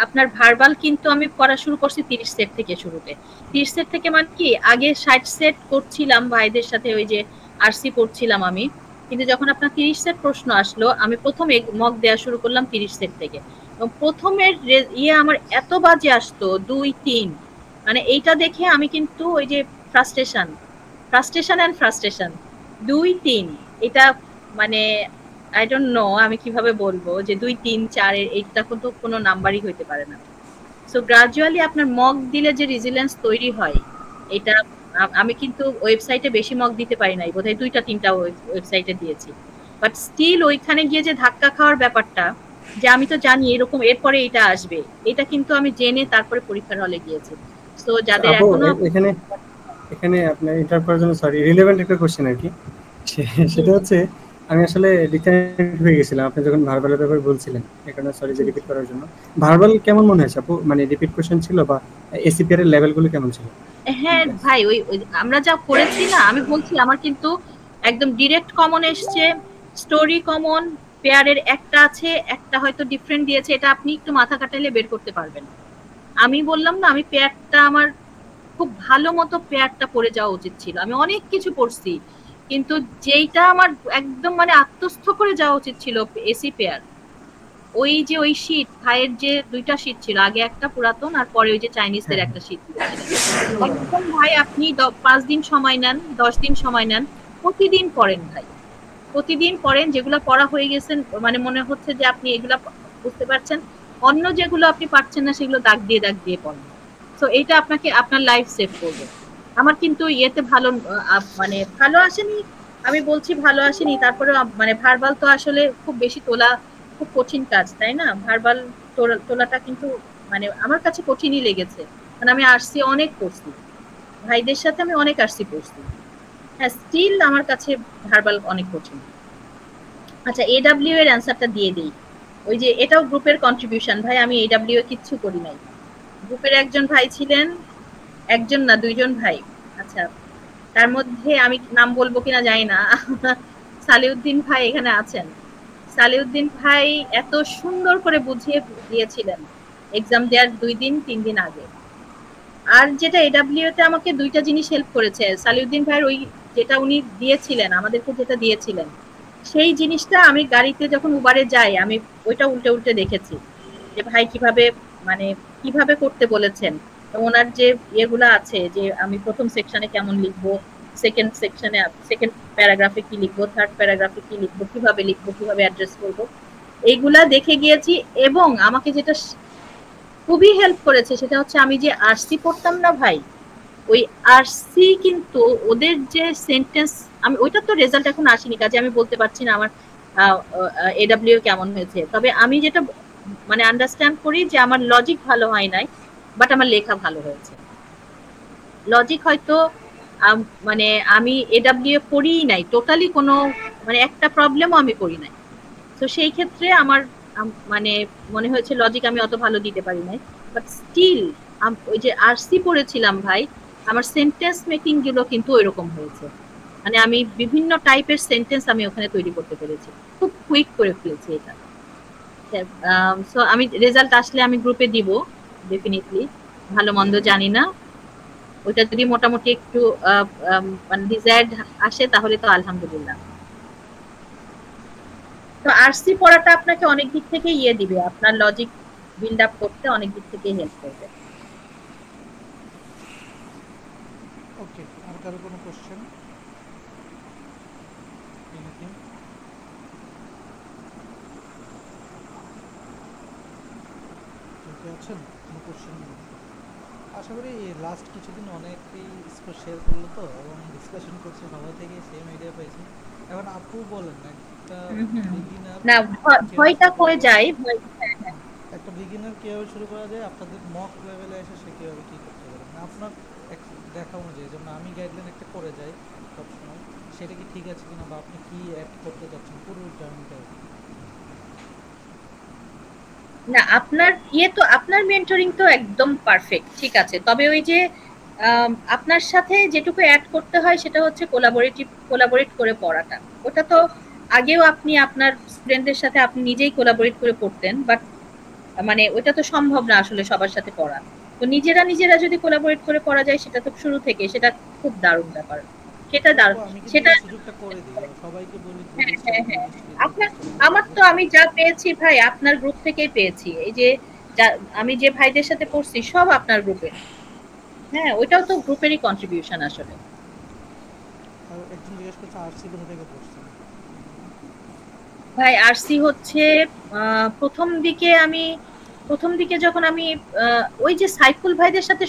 আপনার ভার্বাল কিন্তু আমি পড়া শুরু করছি 30 সেট থেকে। শুরুতে 30 সেট থেকে মানে কি, আগে 60 সেট করছিলাম ভাইদের সাথে, ওই যে আরসি পড়ছিলাম আমি। কিন্তু যখন আপনার 30 সেট প্রশ্ন আসলো, আমি প্রথমে মক দেওয়া শুরু করলাম 30 সেট থেকে, এবং প্রথমের আমার এত বাজে আসতো 2-3, মানে এইটা দেখে আমি কিন্তু ওই যে ফ্রাস্ট্রেশন 2-3, এটা মানে আই ডোন্ট নো আমি কিভাবে বলবো যে 2-3-4 এইটা কিন্তু কোনো নাম্বারই হইতে পারে না। সো গ্রাজুয়ালি আপনার মক দিলে যে রেজিলিয়েন্স তৈরি হয়, এটা আমি কিন্তু ওয়েবসাইটে বেশি মক দিতে পারি নাই, বোধহয় 2-3টা ওয়েবসাইটে দিয়েছি, বাট স্টিল ওইখানে গিয়ে যে ধাক্কা খাওয়ার ব্যাপারটা, যে আমি তো জানি এরকম এরপরে এটা আসবে, এটা কিন্তু আমি জেনে তারপরে পরীক্ষার হলে গিয়েছি। তো যাদের আপু এখনো এখানে এখানে আপনার ইন্টার করার জন্য সরি রিলেভেন্ট একটা কোশ্চেন আর কি, সেটা হচ্ছে আমি আসলে ডিসকানেক্ট হয়ে গেছিলাম আপনি যখন ভার্বালের ব্যাপারে বলছিলেন, এই কারণে সরি যে রিপিট করার জন্য। ভার্বাল কেমন মনে হয়েছে আপু, মানে রিপিট কোশ্চেন ছিল বা এসিপিআর এর লেভেলগুলো কেমন ছিল? হ্যাঁ ভাই, ওই আমরা যা করেছি না, আমি বলছি আমার কিন্তু একদম ডিরেক্ট কমন এসছে, স্টোরি কমন, পেয়ারের একটা আছে, একটা হয়তো ডিফারেন্ট দিয়েছে, এটা আপনি একটু মাথা কাটাইলে বের করতে পারবেন। আমি বললাম না, আমি পেয়ারটা আমার খুব ভালো মতো পেয়ারটা পড়ে যাওয়া উচিত ছিল, আমি অনেক কিছু পড়ছি, কিন্তু যেইটা আমার একদম মানে আত্মস্থ করে যাওয়া উচিত ছিল এসি পেয়ার, ওই যে ওই শীট ভাইয়ের যে দুইটা শীট ছিল, আগে একটা পুরাতন আর পরে ওই যে চাইনিজদের একটা শীট, একদম ভাই আপনি 5 দিন সময় নেন, 10 দিন সময় নেন, প্রতিদিন পড়েন ভাই, প্রতিদিন পড়েন, যেগুলো পড়া হয়ে গেছেন মানে মনে হচ্ছে যে আপনি এগুলা বুঝতে পারছেন, অন্য যেগুলো আপনি পারছেন না সেগুলো দাগ দিয়ে পড়েন। তো এইটা আপনাকে আপনার লাইফ সেভ করবে। আমার কিন্তু ইয়েতে ভালো মানে ভালো আসেনি, আমি বলছি ভালো আসেনি, তারপরে মানে ভার্বাল তো আসলে খুব বেশি তোলা খুব কঠিন কাজ, তাই না? ভার্বাল তোলাটা কিন্তু মানে আমার কাছে কঠিনই লেগেছে, মানে আমি আরসি অনেক পড়ছি, ভাইদের সাথে আমি অনেক আরসি পড়ছি, হ্যাঁ স্টিল আমার কাছে ভার্বাল অনেক কঠিন। আচ্ছা, এডব্লিউ এর অ্যান্সারটা দিয়ে দেই, ওই যে এটাও গ্রুপের কন্ট্রিবিউশন ভাই, আমি এডব্লিউ এ কিচ্ছু করি নাই, গ্রুপের একজন ভাই ছিলেন, একজন না দুইজন ভাই, আচ্ছা তার মধ্যে আমি নাম বলবো কিনা জানি না সালিউদ্দিন ভাই এখানে আছেন, সালিউদ্দিন ভাই এত সুন্দর করে বুঝিয়ে দিয়েছিলেন এক্সাম দেওয়ার 2-3 দিন আগে। আর যেটা এডব্লিউ তে আমাকে দুইটা জিনিস হেল্প করেছে, সালিউদ্দিন ভাইয়ের ওই যেটা উনি দিয়েছিলেন আমাদেরকে, যেটা দিয়েছিলেন সেই জিনিসটা আমি গাড়িতে যখন উবারে যাই আমি ওইটা উল্টে উল্টে দেখেছি যে ভাই কিভাবে মানে কিভাবে করতে বলেছেন। ওনার যে ইয়েগুলো আছে যে আমি প্রথম সেকশনে কেমন লিখবো, সেকেন্ড সেকশনে সেকেন্ড প্যারাগ্রাফে কি লিখবো, থার্ড প্যারাগ্রাফে কি লিখবো, কিভাবে অ্যাড্রেস করবো, এইগুলা দেখে গিয়েছি। এবং আমাকে যেটা খুবই হেল্প করেছে সেটা হচ্ছে আমি যে আরসি পড়তাম না ভাই, ওই আরসি কিন্তু ওদের যে সেন্টেন্স, আমি ওইটা তো রেজাল্ট এখন আসেনি কাজে আমি বলতে পারছি না আমার এডব্লিউ কেমন হয়েছে, তবে আমি যেটা মানে আন্ডারস্ট্যান্ড করি যে আমার লজিক ভালো হয় নাই, বাট আমার লেখা ভালো হয়েছে। লজিক হয়তো মানে আমি এডব্লিউ পড়িই নাই টোটালি, কোনো মানে একটা প্রবলেমও আমি পড়ি নাই, তো সেই ক্ষেত্রে আমার মানে মনে হয়েছে লজিক আমি অত ভালো দিতে পারি নাই, বাট স্টিল ওই যে আরসি পড়েছিলাম ভাই, আমার সেন্টেন্স মেকিং গুলো কিন্তু ওইরকম হয়েছে, মানে আমি বিভিন্ন টাইপের সেন্টেন্স আমি ওখানে তৈরি করতে পেরেছি, খুব কুইক করে ফেলেছি এটা। সো আমি রেজাল্ট আসলে আমি গ্রুপে দিব ডেফিনেটলি, ভালো মন্দ জানি না, ওইটা যদি মোটামুটি একটু মানে ডিজায়ার্ড আসে তাহলে তো আলহামদুলিল্লাহ। তো আরসি পড়াটা আপনাকে অনেক দিক থেকে ইয়ে দিবে, আপনার লজিক বিল্ড আপ করতে অনেক দিক থেকে হেল্প করবে। ওকে, আর কারো কোনো কোশ্চেন? এনিথিং? আছেন কোনো কোশ্চেন? আশা করি লাস্ট কিছুদিন অনেকেই স্কোর শেয়ার করলো তো, এবং ডিসকাশন করছে, সবাই থেকে সেম আইডিয়া পাইছি। এখন আপু বলেন একটা বিগিনার, না ভয়টা হয়ে যায়, একটা বিগিনার কিভাবে শুরু করা যায়, আপনাদের মক লেভেলে এসে সে কিভাবে কি করতে পারে, মানে আপনার দেখা অনুযায়ী, যেমন আমি গাইডলাইন একটা করে যাই সবসময়, সেটা কি ঠিক আছে কিনা, বা আপনি কি অ্যাড করতে চাচ্ছেন পুরো জার্নিটা? না আপনার ইয়ে তো আপনার মেন্টরিং তো একদম পারফেক্ট, ঠিক আছে, তবে ওই যে আপনার সাথে যেটুকু অ্যাড করতে হয় সেটা হচ্ছে কোলাবোরেট করে পড়াটা, ওটা তো আগেও আপনি আপনার স্টুডেন্টদের সাথে আপনি নিজেই কোলাবোরেট করে পড়তেন, বাট মানে ওটা তো সম্ভব না আসলে সবার সাথে পড়া, তো নিজেরা যদি কোলাবোরেট করে পড়া যায় সেটা তো শুরু থেকে সেটা খুব দারুণ ব্যাপার, সেটা দারুণ, সেটা সুযোগটা করে দিই সবাইকে বলি। হ্যাঁ আপনার আমার তো আমি যা পেয়েছি ভাই আপনার গ্রুপ থেকেই পেয়েছি, এই যে আমি যে ভাইদের সাথে পড়ছি সব আপনার গ্রুপে, হ্যাঁ ওইটাও তো গ্রুপেরই কন্ট্রিবিউশন আসলে। আর একজন জিজ্ঞেস করছে আরসি কোথা থেকে পড়ছেন? ভাই আরসি হচ্ছে প্রথম দিকে যখন আমি ওই যে সাইফুল ভাইদের সাথে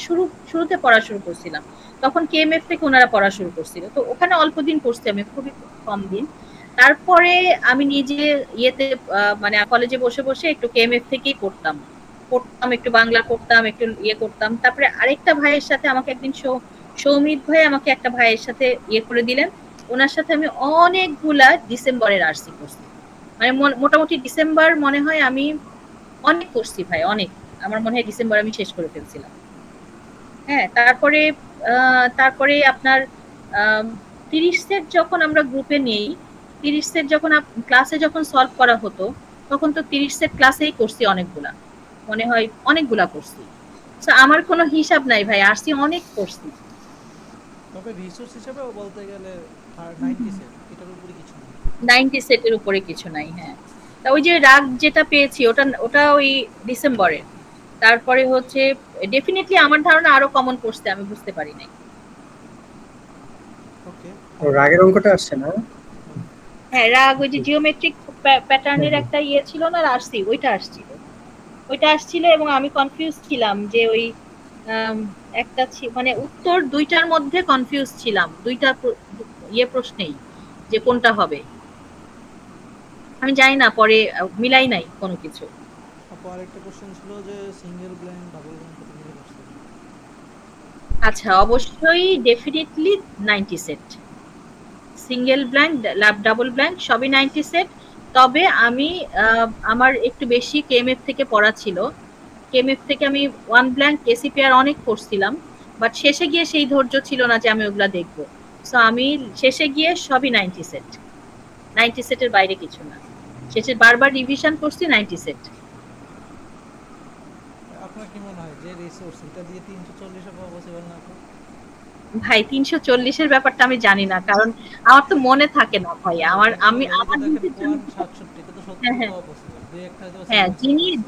শুরুতে পড়া শুরু করছিলাম, তখন কেএমএফ থেকে ওনারা পড়া শুরু করছিল, তো ওখানে অল্প দিন পড়ছি আমি, খুবই কম দিন। তারপরে আমি নিজে ইয়েতে মানে কলেজে বসে বসে একটু কেএমএফ থেকেই পড়তাম, একটু বাংলা করতাম, একটু ইয়ে করতাম। তারপরে আরেকটা ভাইয়ের সাথে আমাকে একদিন সৌমিত ভাই আমাকে একটা ভাইয়ের সাথে ইয়ে করে দিলেন, ওনার সাথে আমি অনেকগুলা ডিসেম্বরের আরসি করছি। মানে মোটামুটি ডিসেম্বর মনে হয় আমি অনেক করছি ভাই, অনেক। আমার মনে হয় ডিসেম্বর আমি শেষ করে ফেলছিলাম। হ্যাঁ, তারপরে আপনার 30 সেট যখন আমরা গ্রুপে নেই, 30 সেট যখন ক্লাসে যখন সলভ করা হতো, তখন তো 30 সেট ক্লাসেই করছি অনেকগুলা, মনে হয় অনেকগুলা করছি। আমার কোনো হিসাব নাই ভাই, আরসি অনেক করছি। তবে রিসোর্স হিসেবেও বলতে গেলে 90 সেট, এটার উপরে কিছু না। 90 সেটের উপরে কিছু নাই। হ্যাঁ, তা ওই যে রাগ যেটা পেয়েছি ওটা ওই ডিসেম্বরে। তারপরে হচ্ছে ডেফিনেটলি আমার ধারণা আরো কমন পড়ছে, আমি বুঝতে পারি নাই। ওকে, রাগের অঙ্কটা আসছে না? হ্যাঁ, রাগ ওই যে জিওমেট্রিক প্যাটার্নের একটা ইয়ে ছিল না, আরসি, ওইটা আসছিল এবং আমি কনফিউজ ছিলাম যে ওই একটা মানে উত্তর দুইটার মধ্যে কনফিউজ ছিলাম, দুইটা ইয়ে প্রশ্নেই যে কোনটা হবে। আমি জানি না, পরে মিলাই নাই কোনো কিছু। আপু আরেকটা কোশ্চেন ছিল যে সিঙ্গেল ব্ল্যাঙ্ক ডাবল ব্ল্যাঙ্ক কত মিলে করছে? আচ্ছা, অবশ্যই definitely 90 set. Single blank, double blank সবই 90 সেট। তবে আমি আমার একটু বেশি কেএমএফ থেকে পড়া ছিল, কেএমএফ থেকে আমি ওয়ান ব্ল্যাঙ্ক কেসিপিআর অনেক পড়ছিলাম, বাট শেষে গিয়ে সেই ধৈর্য ছিল না যে আমি ওগুলা দেখবো। সো আমি শেষে গিয়ে সবই 90 সেট, 90 সেটের বাইরে কিছু না। শেষে বারবার রিভিশন করছি 90 সেট। আপনার কি মনে হয় যে রিসোর্স এটা দিয়ে 340 এ পাওয়া পসিবল না? ভাই 340 এর ব্যাপারটা আমি জানি না, কারণ আমার তো মনে থাকে না ভাই। আমার নিজের জন্য 67 এটা তো 70 পাওয়া পসিবল, দুই একটা হয়তো। হ্যাঁ,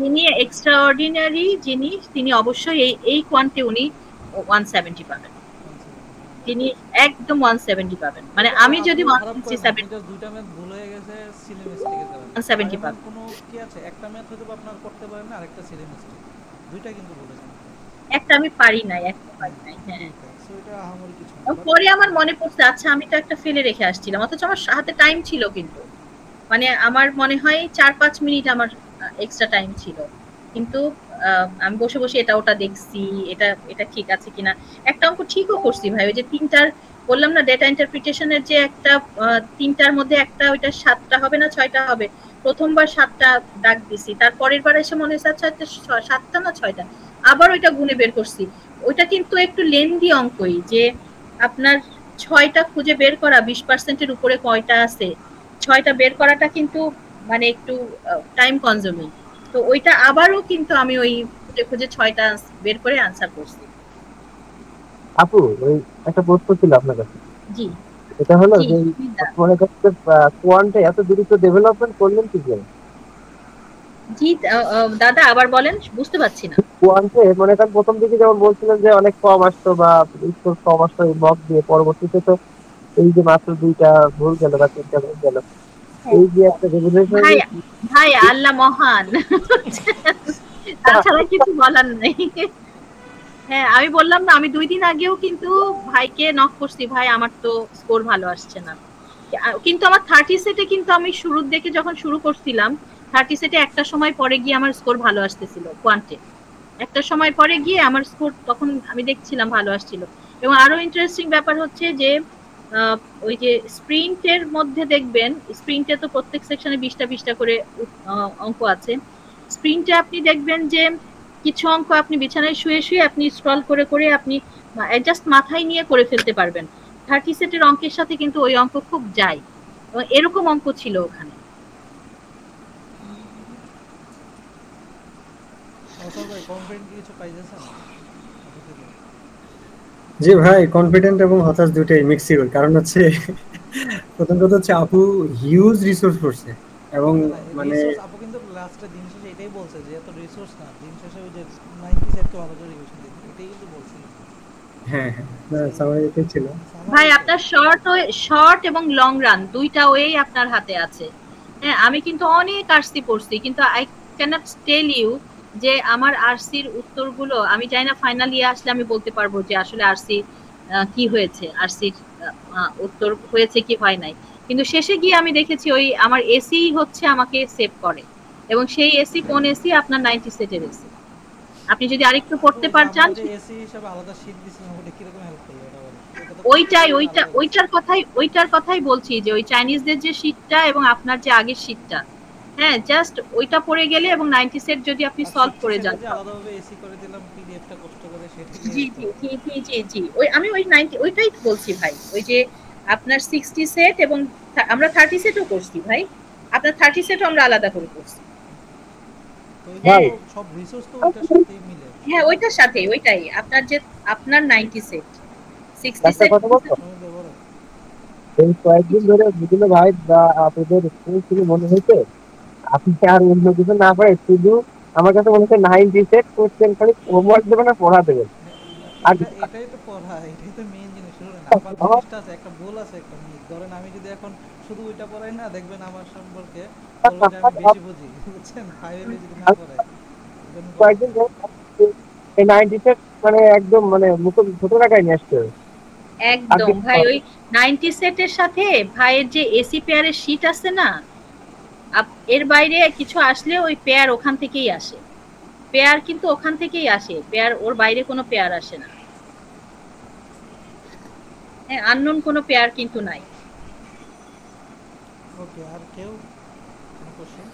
যিনি এক্সট্রাঅর্ডিনারি জিনিস, তিনি অবশ্যই এই কোয়ান্টে উনি 170 পাবেন, তিনি একদম 170 পাবেন। মানে আমি যদি 167 দুইটা ম্যাথ ভুল হয়ে গেছে সিলেবাসটিকের কারণে, 170 পাবেন। কোনো কি আছে একটা ম্যাথ হয়তো আপনার করতে পারেন না, আরেকটা সিলেবাসটিক, দুইটা কিন্তু বলেছেন। একটা আমি পারি নাই, একটা পারি নাই। হ্যাঁ, সো এটা আমার কিছু না। পরে আমার মনে পড়ছে, আচ্ছা আমি তো একটা ফেলে রেখে আসছিলাম, অথচ আমার হাতে টাইম ছিল, কিন্তু মানে আমার মনে হয় 4-5 মিনিট আমার এক্সট্রা টাইম ছিল, কিন্তু আমি বসে বসে এটা ওটা দেখছি, এটা ঠিক আছে কিনা। একটা অঙ্ক ঠিকও করছি ভাই, ওই যে তিনটার বললাম না, ডেটা ইন্টারপ্রিটেশনের যে একটা তিনটার মধ্যে একটা ওইটা 7টা হবে না 6টা হবে, প্রথমবার 7টা দাগ দিছি, তারপরের বার এসে মনে হচ্ছে আচ্ছা 7টা না 6টা, আবার ওইটা গুনে বের করছি। ওইটা কিন্তু একটু লেন্দি অঙ্কই, যে আপনার 6টা খুঁজে বের করা, 20%-এর উপরে কয়টা আছে, 6টা বের করাটা কিন্তু মানে একটু টাইম কনজিউমিং। তো ওইটা আবারও কিন্তু আমি ওই খুঁজে খুঁজে 6টা বের করে আনসার করছি। আপু ওই একটা প্রশ্ন ছিল আপনার কাছে। জি, এটা হলো যে মনে করতে কোয়ান্টে এত দ্রুত ডেভেলপমেন্ট করলেন কি করে? জি দাদা আবার বলেন, বুঝতে পারছি না। কোয়ান্টে মনে করেন প্রথম দিকে যেমন বলছিলেন যে অনেক কম আসতো বা স্কোর কম আসতো এই মক দিয়ে, পরবর্তীতে তো এই যে মাত্র 2টা ভুল গেল বা 3টা ভুল গেল, এই যে একটা রেভলিউশন। ভাই আল্লাহ মহান, তাছাড়া কিছু বলার নেই। হ্যাঁ, আমি বললাম না, আমি 2 দিন আগেও কিন্তু ভাইকে নক করছি, ভাই আমার তো স্কোর ভালো আসছে না, কিন্তু আমার 30 সেটে কিন্তু আমি শুরুর দিকে যখন শুরু করছিলাম 30 সেটে একটা সময় পরে গিয়ে আমার স্কোর ভালো আসতেছিল, কোয়ান্টে একটা সময় পরে গিয়ে আমার স্কোর তখন আমি দেখছিলাম ভালো আসছিল। এবং আরো ইন্টারেস্টিং ব্যাপার হচ্ছে যে ওই যে স্প্রিন্টের মধ্যে দেখবেন, স্প্রিন্টে তো প্রত্যেক সেকশনে 20টা 20টা করে অঙ্ক আছে। স্প্রিন্টে আপনি দেখবেন যে কিছু অঙ্ক আপনি বিছানায় শুয়ে শুয়ে আপনি স্ক্রল করে করে আপনি জাস্ট মাথায় নিয়ে করে ফেলতে পারবেন। 30 সেটের অঙ্কের সাথে কিন্তু ওই অঙ্ক খুব যায়, এবং এরকম অঙ্ক ছিল ওখানে। জি ভাই, কনফিডেন্ট এবং হতাশ দুটোই মিক্সিবল। কারণ হচ্ছে প্রথম কথা হচ্ছে আপু হিউজ রিসোর্স করছে, এবং মানে আপু কিন্তু লাস্টে দিন শেষে এটাই বলছে যে এত রিসোর্স না, দিন শেষে ওই যে 90 সেটকে ভালো করে রিভিশন দিতে, এটাই কিন্তু বলছিল। হ্যাঁ হ্যাঁ, না সামারি এটাই ছিল। ভাই আপনার শর্ট এবং লং রান দুইটা ওয়েই আপনার হাতে আছে। হ্যাঁ, আমি কিন্তু অনেক আরসি পড়ছি, কিন্তু আই ক্যানট টেল ইউ যে আমার আরসির উত্তরগুলো আমি জানি না, ফাইনাল ইয়ার আসলে আমি বলতে পারবো যে আসলে আরসি কি হয়েছে, আরসির উত্তর হয়েছে কি হয় নাই। কিন্তু শেষে গিয়ে আমি দেখেছি ওই আমার এসি হচ্ছে আমাকে সেভ করে, এবং সেই এসি কোন এসি? আপনার 90 সেটের এসি। আপনি যদি আরেকটু আপু পড়তে ওই যে চান, আমরা যে এসি হিসাবে আলাদা শীট দিছিলাম ওটা কিরকম হেল্প করলো এটা বলেন, ওটা তো ওইটাই আলাদা বলছে। ওইটার কথাই বলছি যে ওই চাইনিজদের যে শীটটা এবং আপনার যে আগের শীটটা, হ্যাঁ জাস্ট ওইটা পড়ে গেলে এবং 90 সেট যদি আপনি আর সলভ 60 করে সেটে যান। যে আলাদাভাবে এসি করে দিলাম পিডিএফটা কষ্ট করে সেটা কি জি হেল্প জি করলো? জি জি জি জি ওই আমি ওই 90 ওইটাই তো বলছি ভাই, ওই যে আপনার 60 সেট এবং আমরা 30 সেটও করছি ভাই, আপনার 30 সেটও আমরা আলাদা করে করছি। তো এগুলো ভাই হ্যাঁ তো সব রিসোর্স তো ওইটার সাথেই মিলে, হ্যাঁ ওইটার সাথে ওইটাই আপনার যে আপনার 90 সেট 60 একটা সেট কথা বলতো, সময় ব্যবহার। এই কয়েকদিন ধরে বুঝলো ভাই বা আপনাদের স্কুল থেকে মনে হয়েছে আপনি আর অন্য কিছু না পারে শুধু আমার কাছে মনে হচ্ছে 90 সেট কোশ্চেন খালি হোমওয়ার্ক দেবেন আর পড়া দেবেন। আর এটাই তো পড়া, এটাই তো মেইন জিনিস। শুনুন আবার আমার জিনিসটা আছে, একটা ভুল আছে, একটা মিস। ধরেন আমি যদি এখন শুধু ওইটা পড়াই না, দেখবেন আমার সম্পর্কে বলবো যে আমি বেশি বুঝি, বুঝছেন? ফাইভে যদি না পড়াই then বলবো কয়েকদিন যে ধরে এই 90 সেট মানে একদম মানে মুখে ছোট টাকায় নিয়ে আসতে হবে। আর একদম ভাই ওই 90 সেটের সাথে ভাইয়ের যে এসি পেয়ারের শীট আছে না, এর বাইরে কিছু আসলে ওই পেয়ার ওখান থেকেই আসে, পেয়ার কিন্তু ওখান থেকেই আসে, পেয়ার ওর বাইরে কোনো পেয়ার আসে না। হ্যাঁ আননোন কোনো পেয়ার কিন্তু নাই। ওকে। আর কেউ কোনো কোশ্চেন?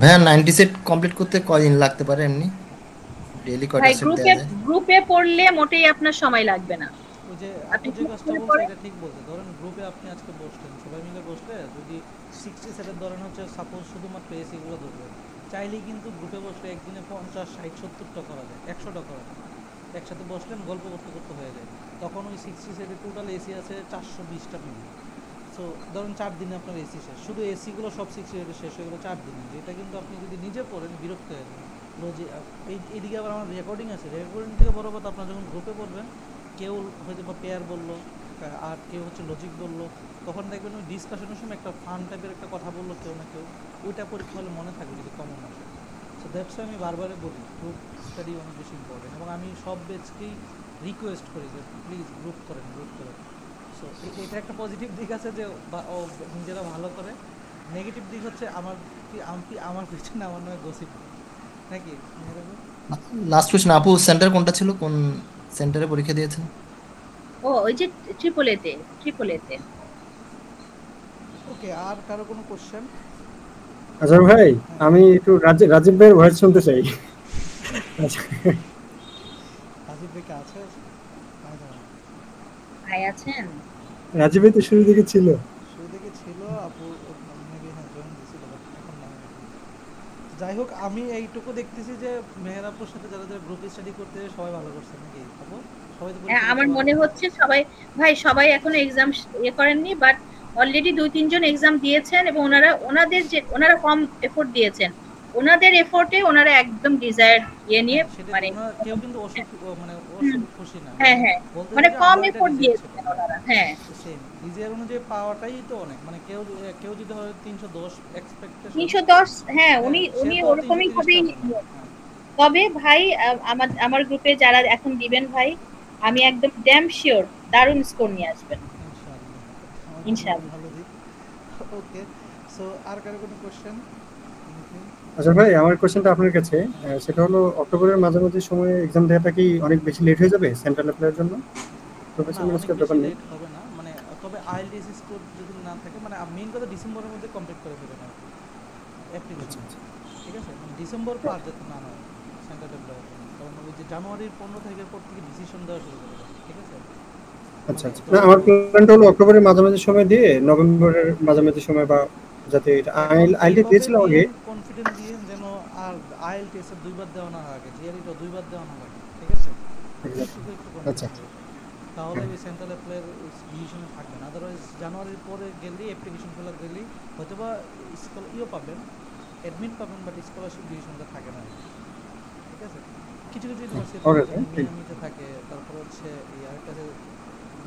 ভাইয়া 90 সেট কমপ্লিট করতে কয়দিন লাগতে পারে এমনি? ডেইলি কয়টা ভাই সেট গ্রুপে দেওয়া যায়? গ্রুপে পড়লে মোটেই আপনার সময় লাগবে না। ওই যে আপনি আপু যে কাজটা গ্রুপে বলছে পড়ে এটা ঠিক বলছে। ধরেন গ্রুপে আপনি আজকে বসলেন, সবাই মিলে বসলে যদি 60 সেটের ধরেন হচ্ছে সাপোজ শুধুমাত্র এসিগুলো ধরবেন, চাইলেই কিন্তু গ্রুপে বসলে একদিনে 50 60 70টা করা যায়, 100টা করা যায়। একসাথে বসলেন গল্প করতে করতে হয়ে যায়। তখন ওই 60 সেটের টোটাল এসি আছে 420টা মিলি। সো ধরুন 4 দিনে আপনার এসি শেষ, শুধু এসিগুলো সব 60 সেটের শেষ হয়ে গেলো 4 দিনে। যেটা কিন্তু আপনি যদি নিজে পড়েন বিরক্ত হয়ে যাবেন। এইদিকে আবার আমার রেকর্ডিং আছে, রেকর্ডিং থেকে বড় কথা আপনার যখন গ্রুপে পড়বেন, কেউ হয়তো বা পেয়ার বললো আর কেউ হচ্ছে লজিক বললো, তখন দেখবেন ওই ডিসকাশনের সময় একটা ফান টাইপের একটা কথা বললো কেউ না কেউ, ওইটা পরীক্ষা হলে মনে থাকবে যদি কমন আসে। সো দ্যাটস আমি বারবারে বলি গ্রুপ স্টাডি অনেক বেশি ইম্পর্টেন্ট, এবং আমি সব ব্যাচকেই রিকোয়েস্ট করি যে প্লিজ গ্রুপ করেন, গ্রুপ করেন। সো এটা একটা পজিটিভ দিক আছে যে ও নিজেরা ভালো করে। নেগেটিভ দিক হচ্ছে আমার পিছনে আমার নামে গসিপ নাকি? লাস্ট কোশ্চেন, আপু সেন্টার কোনটা ছিল? কোন সেন্টারে পরীক্ষা দিয়েছেন? ও ওই যে ট্রিপল এতে। ওকে। আর কারো কোনো কোশ্চেন? আজহার ভাই, আমি একটু রাজীব ভাইয়ের ভয়েস শুনতে চাই। রাজীব ভাই কে আছে? ভাই আছেন? রাজীব ভাই তো শুরু থেকে ছিল। শুরু থেকে ছিল, আপু মেবি হ্যাঁ জয়েন দিয়েছিল, বাট এখন না। যাই হোক, আমি এইটুকু দেখতেছি যে মেহের আপুর সাথে যারা যারা গ্রুপ স্টাডি করতে সবাই ভালো করছে নাকি আপু? সবাই তো হ্যাঁ পরীক্ষা আমার দিতে মনে পারবে। হচ্ছে সবাই, ভাই সবাই এখনো এক্সাম করেননি, বাট অলরেডি 2-3 জন এক্সাম দিয়েছেন এবং ওনারা কম এফোর্ট দিয়েছেন, ওনাদের এফোর্টে ওনারা একদম ডিজায়ার নিয়ে হ্যাঁ সেটা তো মানে কেউ কিন্তু মানে হুম, খুশি না, হ্যাঁ মানে হ্যাঁ বলতে মানে যে কম আমরা এটা এফোর্ট রিজেক্ট ছিল। দিয়েছেন ওনারা। হ্যাঁ সেম ডিজায়ার অনুযায়ী পাওয়াটাই তো অনেক, মানে কেউ কেউ যদি হয় 310 এক্সপেকটেশন, 310, হ্যাঁ হ্যাঁ উনি সে উনি তো ওরকমই 330টা ভাবেই। হবে না। হ্যাঁ তবে ভাই আমার গ্রুপে যারা এখন দিবেন ভাই, আমি একদম ড্যাম শিওর দারুণ স্কোর নিয়ে আসবেন ইনশাআল্লাহ, আমার জন্য ইনশাআল্লাহ। ভালো দিক। ওকে। সো আর কারো কোনো কোশ্চেন? আচ্ছা ভাই, আমার কোশ্চেনটা আপনার কাছে, সেটা হলো অক্টোবরের মাঝামাঝি সময়ে এক্সাম দেওয়াটা কি অনেক বেশি লেট হয়ে যাবে সেন্ট্রাল অ্যাপ্লাইয়ের জন্য? না প্রফেশনাল অনেক স্কোর বেশি ব্যাপার নেই? লেট হবে না, মানে তবে আইএলটিএস স্কোর যদি না থাকে, মানে মেইন কথা ডিসেম্বরের মধ্যে কমপ্লিট করে দেবেন আর কি অ্যাপ্লিকেশন, ঠিক আছে? মানে ডিসেম্বর পার যাতে না হয় সেন্ট্রাল অ্যাপ্লাইয়ের জন্য, কারণ ওই যে জানুয়ারির 15 তারিখের পর থেকে ডিসিশন দেওয়া শুরু করে দেবে, ঠিক আছে? আচ্ছা মানে আচ্ছা, না আমার প্ল্যানটা হলো অক্টোবরের মাঝামাঝি সময় দিয়ে নভেম্বরের মাঝামাঝি সময়, বা যাতে এখন আইএলটি এইভাবে দিয়েছিলাম আগে। দিয়েন, কনফিডেন্ট দিয়েন যেন আর আইএলটিএস এর দুইবার দেওয়া না লাগে, জিআরইটা দুইবার দেওয়া না লাগে, ঠিক আছে? একটু আচ্ছা কনফিডেন্ট, তাহলে ওই সেন্ট্রাল অ্যাপ্লাইয়ের ডিসিশনে থাকবেন। আদারওয়াইজ জানুয়ারির পরে গেলেই অ্যাপ্লিকেশন ফেলার গেলেই হয়তো বা পাবেন, অ্যাডমিট পাবেন, বাট স্কলারশিপ ডিসিশনটা থাকে না, ঠিক আছে? কিছু কিছু ইউনিভার্সিটি থাকে, ওকে যেমন ঠিক। মিয়ামিতে থাকে, তারপর হচ্ছে আরেকটা আছে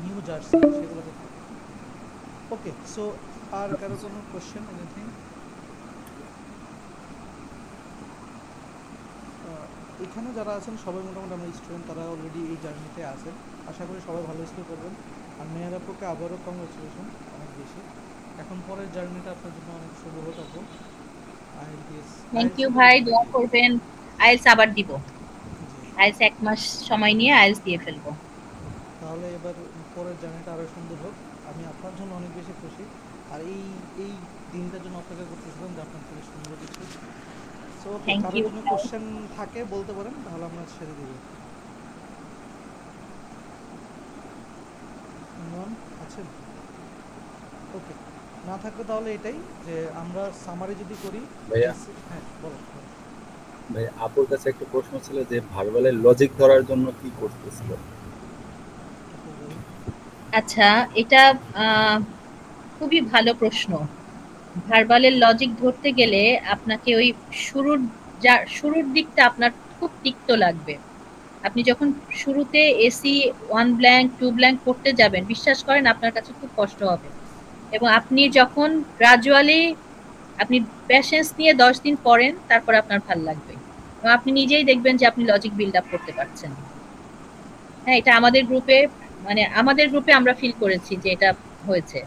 নিউ জার্সি, সেগুলোতে থাকে। ওকে। সো আর কারো কোনো কোশ্চেন, এনিথিং? এখানে যারা আছেন সবাই মোটামুটি আমার স্টুডেন্ট, তারা অলরেডি এই জার্নিতে আছেন। আশা করি সবাই ভালো স্কোর করবেন। আর মেয়ের আপুকে আবারও কংগ্রেচুলেশন, অনেক বেশি। এখন পরের জার্নিটা আপনার জন্য অনেক শুভ হোক আপু। থ্যাংক ইউ ভাই, দোয়া করবেন। আইএলস আবার দিব, জি, আইএলস 1 মাস সময় নিয়ে আইএলস দিয়ে ফেলবো। তাহলে এবার পরের জার্নিটা আরো সুন্দর হোক। আমি আপনার জন্য অনেক বেশি খুশি, আর এই দিনটার জন্য অপেক্ষা করতেছিলাম যে আপনার থেকে সুন্দর কিছু। সো ওকে, থ্যাংক কারো ইউ। যদি কোশ্চেন থাকে বলতে পারেন, তাহলে আমরা ছেড়ে দিব। নন আছেন? ওকে, না থাকলে তাহলে এটাই যে আমরা সামারি যদি করি। ভাইয়া হ্যাঁ বলো। ভাই, আপুর কাছে একটা প্রশ্ন ছিল যে ভার্বালের লজিক ধরার জন্য কি করতেছিল? আচ্ছা, এটা খুবই ভালো প্রশ্ন। ভার্বালের লজিক ধরতে গেলে আপনাকে ওই শুরুর দিকটা আপনার খুব তিক্ত লাগবে। আপনি যখন শুরুতে এসি 1 ব্ল্যাঙ্ক 2 ব্ল্যাঙ্ক করতে যাবেন, বিশ্বাস করেন আপনার কাছে খুব কষ্ট হবে। এবং আপনি যখন গ্রাজুয়ালি আপনি প্যাশেন্স নিয়ে 10 দিন পড়েন, তারপর আপনার ভালো লাগবে এবং আপনি নিজেই দেখবেন যে আপনি লজিক বিল্ড আপ করতে পারছেন। হ্যাঁ, এটা আমাদের গ্রুপে আমরা ফিল করেছি যে এটা হয়েছে।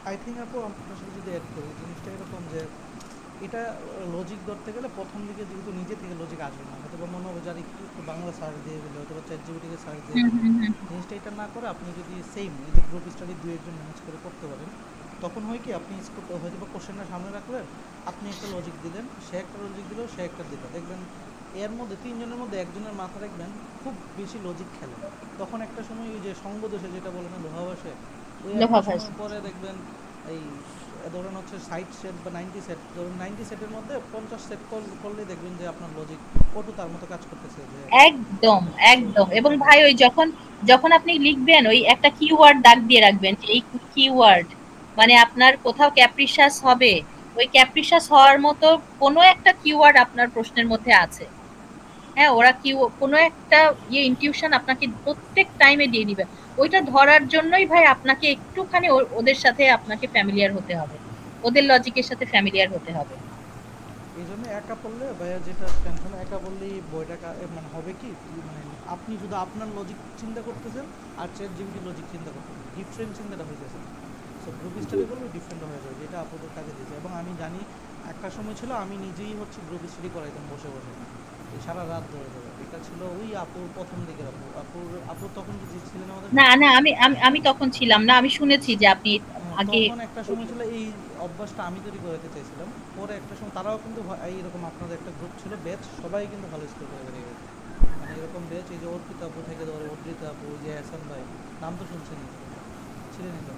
আই থিঙ্ক আপু আপনার সাথে যদি অ্যাড করি, জিনিসটা এরকম যে এটা লজিক ধরতে গেলে প্রথম দিকে যেহেতু নিজে থেকে লজিক আসবে না, হয়তো মনে হবে যার একটু বাংলা সার্চ দিয়ে দিলে, হয়তো চ্যাট জিপিটিকে সার্চ দিয়ে দিলে। জিনিসটা এটা না করে আপনি যদি সেম এই যে গ্রুপ স্টাডি 2 জন ম্যানেজ করে করতে পারেন, তখন হয় কি আপনি হয়তো বা কোশ্চেনটা সামনে রাখলেন, আপনি একটা লজিক দিলেন, সে একটা লজিক দিল, সে একটা দিল, দেখবেন এর মধ্যে 3 জনের মধ্যে একজনের মাথা রাখবেন খুব বেশি লজিক খেলে। তখন একটা সময় ওই যে সঙ্গদোষে যেটা বলে না, লোহাভাসে, ওই একটা সময় পরে দেখবেন এই ধরেন হচ্ছে 60 সেট বা 90 সেট, ধরুন 90 সেটের মধ্যে 50 সেট করলে দেখবেন যে আপনার লজিক কত তার মতো কাজ করতেছে। যে একদম একদম। এবং ভাই ওই যখন আপনি লিখবেন, ওই একটা কিওয়ার্ড দাগ দিয়ে রাখবেন যে এই কিওয়ার্ড মানে আপনার কোথাও ক্যাপ্রিশাস হবে, ওই ক্যাপ্রিশাস হওয়ার মতো কোনো একটা কিওয়ার্ড আপনার প্রশ্নের মধ্যে আছে। হ্যাঁ, ওরা কোনো একটা ইনটিউশন আপনাকে প্রত্যেক টাইমে দিয়ে দিবে। ওইটা ধরার জন্যই ভাই আপনাকে একটুখানি ওদের সাথে আপনাকে ফ্যামিলিয়ার হতে হবে, ওদের লজিকের সাথে ফ্যামিলিয়ার হতে হবে। এই জন্য একা পড়লে ভাইয়া যেটা টেনশন, একা পড়লেই বইটা মানে হবে কি, মানে আপনি শুধু আপনার লজিক চিন্তা করতেছেন আর চ্যাট জিপিটি লজিক চিন্তা করতেছেন, ডিফারেন্ট চিন্তাটা হইতেছে। সো গ্রুপ স্টাডি করলে ডিফারেন্ট হয়ে যাবে, যেটা আপনাদের কাজে দিয়েছে। এবং আমি জানি একটা সময় ছিল আমি নিজেই হচ্ছে গ্রুপ স্টাডি করাইতাম বসে বসে, সারা রাত ধরে ধরে। এটা ছিল ওই আপুর প্রথম দিকের আপুর তখন কি ছিলেন আমাদের? না না, আমি তখন ছিলাম না, আমি শুনেছি যে আপনি আগে। তখন একটা সময় ছিল এই অভ্যাসটা আমি তৈরি করতে চাইছিলাম। পরে একটা সময় তারাও কিন্তু এইরকম আপনাদের একটা গ্রুপ ছিল, ব্যাচ, সবাই কিন্তু ভালো স্কোর করে বেরিয়ে গেছে। মানে এরকম ব্যাচ, এই যে অর্পিতা আপু থেকে ধরে অর্পিতা আপু, যে হাসান ভাই, নাম তো শুনছেন, ছিলেন তো?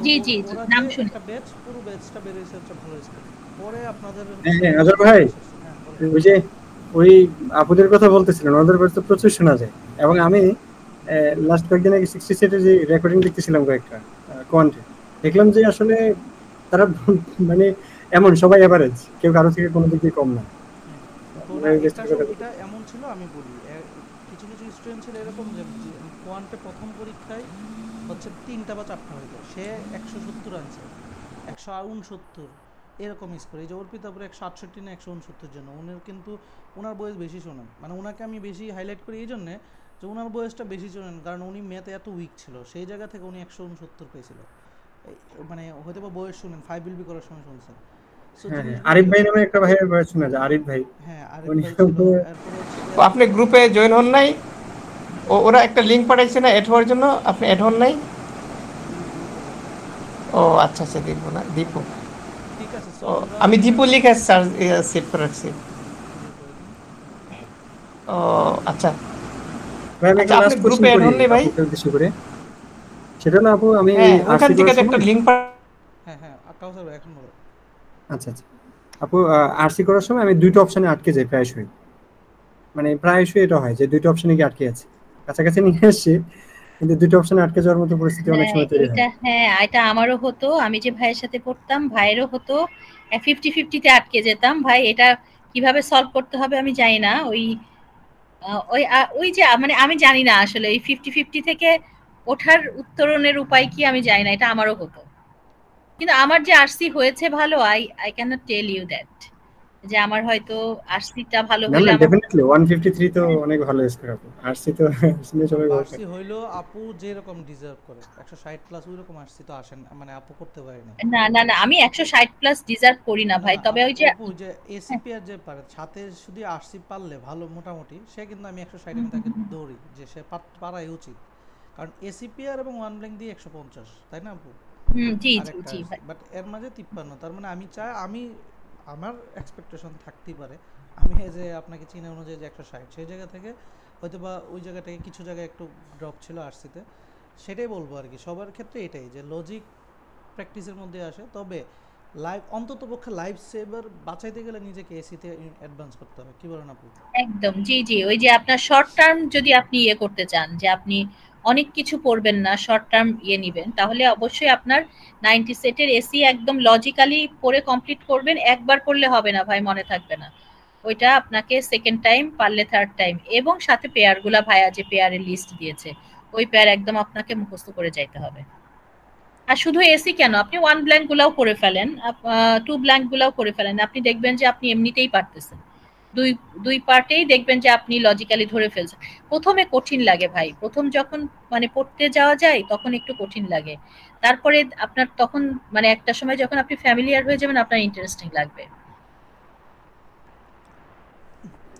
জি জি জি, নাম শুনি। একটা ব্যাচ, পুরো ব্যাচটা বেরিয়েছে হচ্ছে ভালো স্কোর। পরে আপনাদের হ্যাঁ আজর ভাই, ওই যে ওই আপুদের কথা বলতেছিলেন, ওদের কাছে তো প্রচুর শোনা যায়। এবং আমি লাস্ট কয়েকদিন আগে 60 সেটের যে রেকর্ডিং দেখতেছিলাম কয়েকটা কোয়ান্টে, দেখলাম যে আসলে তারা মানে এমন সবাই এভারেজ, কেউ কারো থেকে কোনো দিক দিয়ে কম না। এটা এমন ছিল, আমি বলি কিছু কিছু স্টুডেন্ট ছিল এরকম যে কোয়ান্টে প্রথম পরীক্ষায় হচ্ছে 3টা বা 4টা হয়তো, সে 170 আনছে, 169 এরকম স্কোর। এই যে অর্পিতাপুরে 168 না 169 জন্য, উনার কিন্তু ওনার বয়স বেশি শোনেন, মানে ওনাকে আমি বেশি হাইলাইট করি এই জন্যে যে ওনার বয়সটা বেশি শোনেন, কারণ উনি ম্যাথে এত উইক ছিল, সেই জায়গা থেকে উনি 169 পেয়েছিল। মানে হয়তো বা বয়স শুনেন, 5 বিলবি করার সময় শুনছেন। আরিফ ভাই নামে একটা ভাইয়ের বয়স শোনা যায়, আরিফ ভাই। হ্যাঁ, আরিফ ভাই ছিল। আপনি গ্রুপে জয়েন হন নাই? ওরা একটা লিংক পাঠাইছে না অ্যাড হওয়ার জন্য, আপনি অ্যাড হন নাই? ও আচ্ছা আচ্ছা, দীপু না, দীপু, ঠিক আছে। আমি দীপু লিখে সেভ করে রাখছি। ও আচ্ছা, আপনি গ্রুপে অ্যাড হন নাই ভাই? সেটা না আপু, আমি ওখান থেকে একটা লিংক হ্যাঁ হ্যাঁ, কাউসার ভাই এখন বলো। আচ্ছা আচ্ছা আপু, আরসি করার সময় আমি দুইটা অপশনে আটকে যাই প্রায়শই। মানে প্রায়শই এটা হয় যে দুইটা অপশনে কি আটকে আছে, কাছাকাছি নিয়ে আসছি কিন্তু দুইটা অপশনে আটকে যাওয়ার মতো পরিস্থিতি অনেক সময় তৈরি হয়। হ্যাঁ, এটা আমারও হতো, আমি যে ভাইয়ের সাথে পড়তাম ভাইয়েরও হতো, 50-50 তে আটকে যেতাম। ভাই এটা কিভাবে সলভ করতে হবে আমি জানি না। ওই যে মানে আমি জানি না আসলে এই 50-50 থেকে ওঠার উত্তরণের উপায় কি আমি জানি না, এটা আমারও হতো। কিন্তু আমার যে আরসি হয়েছে ভালো, I can not tell you that. যে আমার হয়তো আরসিটা ভালো না হইলে না আমার ডেফিনেটলি 153 তো অনেক ভালো স্কোর আপু, আরসি তো শুনে সবাই ভয় আরসি হইলো আপু যেরকম ডিজার্ভ করে 160 প্লাস ওই রকম আরসি তো আসেন, মানে আপু করতে পারেনি। না না না, আমি 160 প্লাস ডিজার্ভ করি না না ভাই, না তবে ওই যে আপু যে এসিপি আর যে পারে সাথে শুধু আরসি পারলে ভালো মোটামুটি, সে কিন্তু আমি 160 আমি তাকে দৌড়ি যে সে পারাই উচিত, কারণ এসিপিআর এবং ওয়ান ব্ল্যাঙ্ক দিয়ে 150, তাই না আপু? জি জি আরেকটা জি আছে ভাই। বাট এর মাঝে 53, তার মানে আমি চাই আমি আমার এক্সপেকটেশন থাকতেই পারে আমি এই যে আপনাকে চিনা অনুযায়ী যে 160 সেই জায়গা থেকে হয়তো বা ওই জায়গা থেকে কিছু জায়গায় একটু ড্রপ ছিল আরসিতে, সেটাই বলবো আর কি সবার ক্ষেত্রে এটাই যে লজিক প্র্যাকটিসের মধ্যে আসে। তবে লাইভ অন্তত পক্ষে লাইফ সেভার বাঁচাইতে গেলে নিজেকে এসিতে অ্যাডভান্স করতে হবে, কি বলেন আপু? একদম জি জি, ওই যে আপনার শর্ট টার্ম যদি আপনি ইয়ে করতে চান যে আপনি অনেক কিছু পড়বেন না, শর্ট টার্ম ইয়ে নিবেন, তাহলে অবশ্যই আপনার 90 সেটের এসি একদম লজিক্যালি পড়ে কমপ্লিট করবেন। একবার পড়লে হবে না ভাই, মনে থাকবে না। ওইটা আপনাকে সেকেন্ড টাইম, পারলে থার্ড টাইম, এবং সাথে পেয়ারগুলা ভাইয়া যে পেয়ারের লিস্ট দিয়েছে ওই পেয়ার একদম আপনাকে মুখস্থ করে যাইতে হবে। আর শুধু এসি কেন, আপনি ওয়ান ব্ল্যাঙ্ক গুলাও করে ফেলেন, টু ব্ল্যাঙ্ক গুলাও করে ফেলেন, আপনি দেখবেন যে আপনি এমনিতেই পারতেছেন। দুই দুই পার্টেই দেখবেন যে আপনি লজিক্যালি ধরে ফেলছেন। প্রথমে কঠিন লাগে ভাই, প্রথম যখন মানে পড়তে যাওয়া যায় তখন একটু কঠিন লাগে, তারপরে আপনার তখন মানে একটা সময় যখন আপনি ফ্যামিলিয়ার হয়ে যাবেন আপনার ইন্টারেস্টিং লাগবে।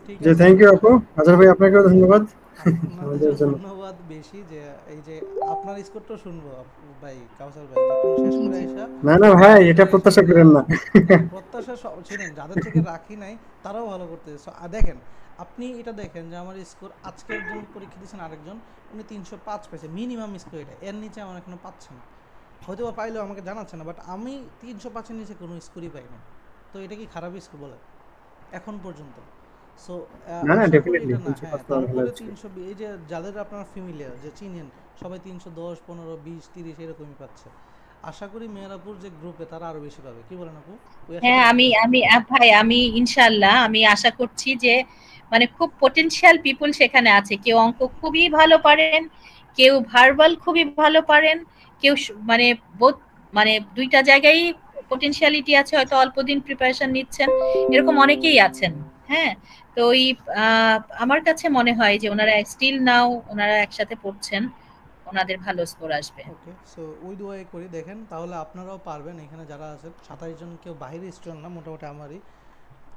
ঠিক যে আছে থ্যাংক ইউ আপু, আজহার ভাই আপনাকেও ধন্যবাদ আমাদের আপনাদেরও জন্য। ধন্যবাদ বেশি যে এই যে আপনার স্কোরটা শুনবো ভাই কাউসার ভাই যখন শেষ করে আইসা না না ভাই, এটা প্রত্যাশা করেন না। প্রত্যাশা শুনেন যাদের থেকে রাখি নাই তারাও ভালো করতেছে। দেখেন আপনি এটা দেখেন যে আমার স্কোর আজকে একজন পরীক্ষা দিয়েছেন, আরেকজন উনি 305 পেয়েছে মিনিমাম স্কোর, এটা এর নিচে আমার এখনো পাচ্ছে না, হয়তো বা পাইলেও আমাকে জানাচ্ছে না, বাট আমি 305-এর নিচে কোনো স্কোরই পাই না। তো এটা কি খারাপ স্কোর বলে এখন পর্যন্ত? সো না না আশা করি ডেফিনেটলি এটা না। 305 হ্যাঁ তো ভালো তারপরে আছে। 300 এই যে যাদের আপনারা ফ্যামিলিয়ার যে চিনেন সবাই 310, 15, 20, 30 এরকমই পাচ্ছে। আশা করি মেহেরাপুর যে গ্রুপে তারা আরো বেশি পাবে, কি বলেন আপু? ওই আশাটা হ্যাঁ, আমি রাখতে আমি ভাই আমি ইনশাআল্লাহ আমি আশা করছি যে মানে খুব পটেনশিয়াল পিপল সেখানে আছে। কেউ অঙ্ক খুবই ভালো পারেন, কেউ ভার্বাল খুবই ভালো পারেন, কেউ মানে বোধ মানে দুইটা জায়গায় পটেনশিয়ালিটি আছে, হয়তো অল্প দিন প্রিপারেশন নিচ্ছেন, এরকম অনেকেই আছেন। হ্যাঁ, তো ওই আমার কাছে মনে হয় যে ওনারা স্টিল নাও ওনারা একসাথে পড়ছেন, ওনাদের ভালো স্কোর আসবে। ওকে, সো ওই দোয়াই করি। দেখেন তাহলে আপনারাও পারবেন, এখানে যারা আছেন 27 জন কেউ বাইরের স্টুডেন্ট না, মোটামুটি আমারই।